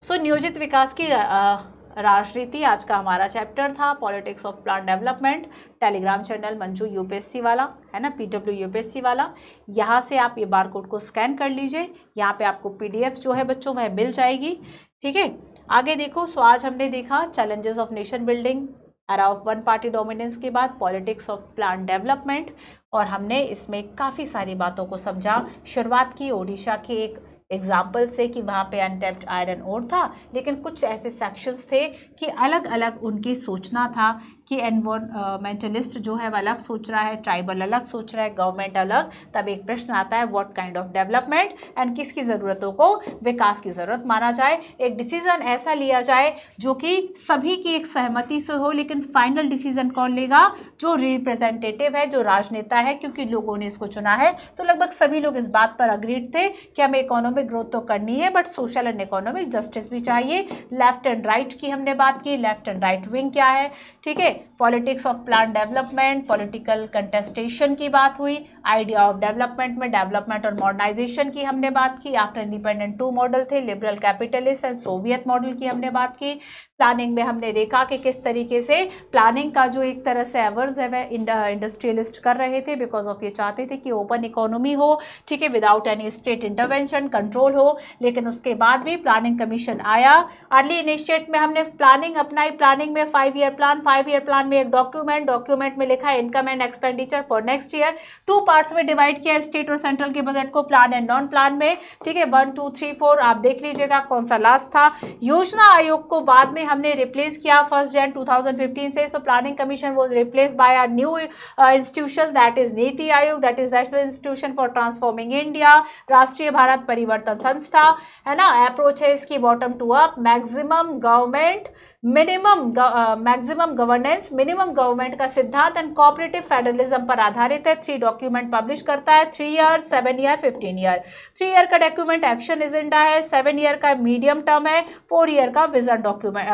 सो नियोजित विकास की राजनीति आज का हमारा चैप्टर था, politics of plan development. Telegram channel Manju UPSC वाला है ना, पीडब्ल्यू यूपीएससी वाला, यहाँ से आप ये बारकोड को स्कैन कर लीजिए। यहाँ पे आपको पीडीएफ जो है बच्चों वह मिल जाएगी। ठीक है, आगे देखो। सो आज हमने देखा challenges of nation building, era of one party dominance के बाद पॉलिटिक्स ऑफ प्लान डेवलपमेंट, और हमने इसमें काफ़ी सारी बातों को समझा। शुरुआत की ओडिशा के एक एग्जाम्पल से कि वहाँ पे अनटैप्ड आयरन ओर था, लेकिन कुछ ऐसे सेक्शंस थे कि अलग अलग उनकी सोचना था कि एनवायरमेंटलिस्ट जो है वो अलग सोच रहा है, ट्राइबल अलग सोच रहा है, गवर्नमेंट अलग। तब एक प्रश्न आता है, what kind of development and किसकी ज़रूरतों को विकास की ज़रूरत माना जाए। एक डिसीजन ऐसा लिया जाए जो कि सभी की एक सहमति से हो, लेकिन फाइनल डिसीजन कौन लेगा? जो रिप्रेजेंटेटिव है, जो राजनेता है, क्योंकि लोगों ने इसको चुना है। तो लगभग सभी लोग इस बात पर अग्रीड थे कि हमें इकोनॉमिक ग्रोथ तो करनी है, but social and economic justice भी चाहिए। लेफ्ट एंड राइट की हमने बात की, लेफ्ट एंड राइट विंग क्या है। ठीक है, politics of plan development, political contestation की बात हुई। आइडिया ऑफ डेवलपमेंट में डेवलपमेंट और मॉडर्नाइजेशन की हमने बात की। आफ्टर इंडिपेंडेंट 2 मॉडल थे, liberal capitalist and Soviet model की हमने बात की। प्लानिंग में हमने देखा कि किस तरीके से प्लानिंग का जो एक तरह से एवर्स है वह इंडस्ट्रियलिस्ट कर रहे थे, बिकॉज ऑफ ये चाहते थे कि ओपन इकोनॉमी हो, ठीक है, without any state intervention, control हो। लेकिन उसके बाद भी प्लानिंग कमीशन आया। अर्ली इनिशिएट में हमने प्लानिंग अपनाई। प्लानिंग में 5 ईयर प्लान में एक डॉक्यूमेंट में लिखा है income and expenditure for next year. 2 parts में डिवाइड किया स्टेट और सेंट्रल के बजट को, प्लान एंड नॉन प्लान में। ठीक है, 1, 2, 3, 4 आप देख लीजिएगा कौन सा लास्ट था। योजना आयोग को बाद में हमने रिप्लेस किया 1 जनवरी 2015 से। So planning commission was replaced by a new institution, that is Niti Aayog, that is national institution for transforming India, राष्ट्रीय भारत परिवर्तन संस्था, है ना। अप्रोच है इसकी bottom to up, maximum government, maximum governance, minimum government का सिद्धांत एंड कोऑपरेटिव फेडरलिज्म पर आधारित है। 3 डॉक्यूमेंट पब्लिश करता है, 3 ईयर, 7 ईयर, 15 ईयर। 3 ईयर का डॉक्यूमेंट एक्शन एजेंडा है, 7 ईयर का मीडियम टर्म है, 4 ईयर का विजन डॉक्यूमेंट,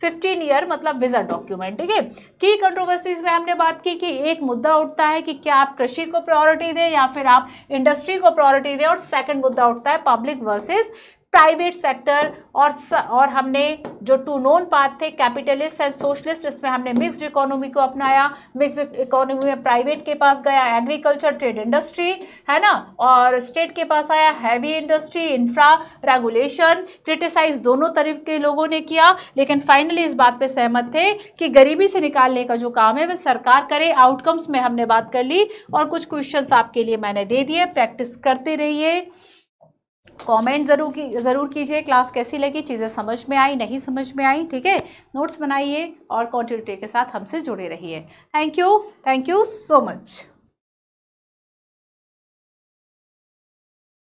15 ईयर मतलब विजन डॉक्यूमेंट। ठीक है, की कंट्रोवर्सीज में हमने बात की कि एक मुद्दा उठता है कि क्या आप कृषि को प्रायोरिटी दें या फिर आप इंडस्ट्री को प्रायोरिटी दें, और सेकंड मुद्दा उठता है पब्लिक वर्सेस प्राइवेट सेक्टर, और हमने जो टू नोन पाथ थे कैपिटलिस्ट एंड सोशलिस्ट, इसमें हमने मिक्स्ड इकोनॉमी को अपनाया। मिक्स्ड इकोनॉमी में प्राइवेट के पास गया एग्रीकल्चर, ट्रेड, इंडस्ट्री, है ना, और स्टेट के पास आया heavy industry, infra, regulation. Criticise दोनों तरफ के लोगों ने किया, लेकिन फाइनली इस बात पे सहमत थे कि गरीबी से निकालने का जो काम है वह सरकार करे। आउटकम्स में हमने बात कर ली और कुछ क्वेश्चंस आपके लिए मैंने दे दिए, प्रैक्टिस करते रहिए। कमेंट जरूर कीजिए क्लास कैसी लगी, चीज़ें समझ में आई नहीं समझ में आई, ठीक है। नोट्स बनाइए और कंटिन्यूटी के साथ हमसे जुड़े रहिए। Thank you so much.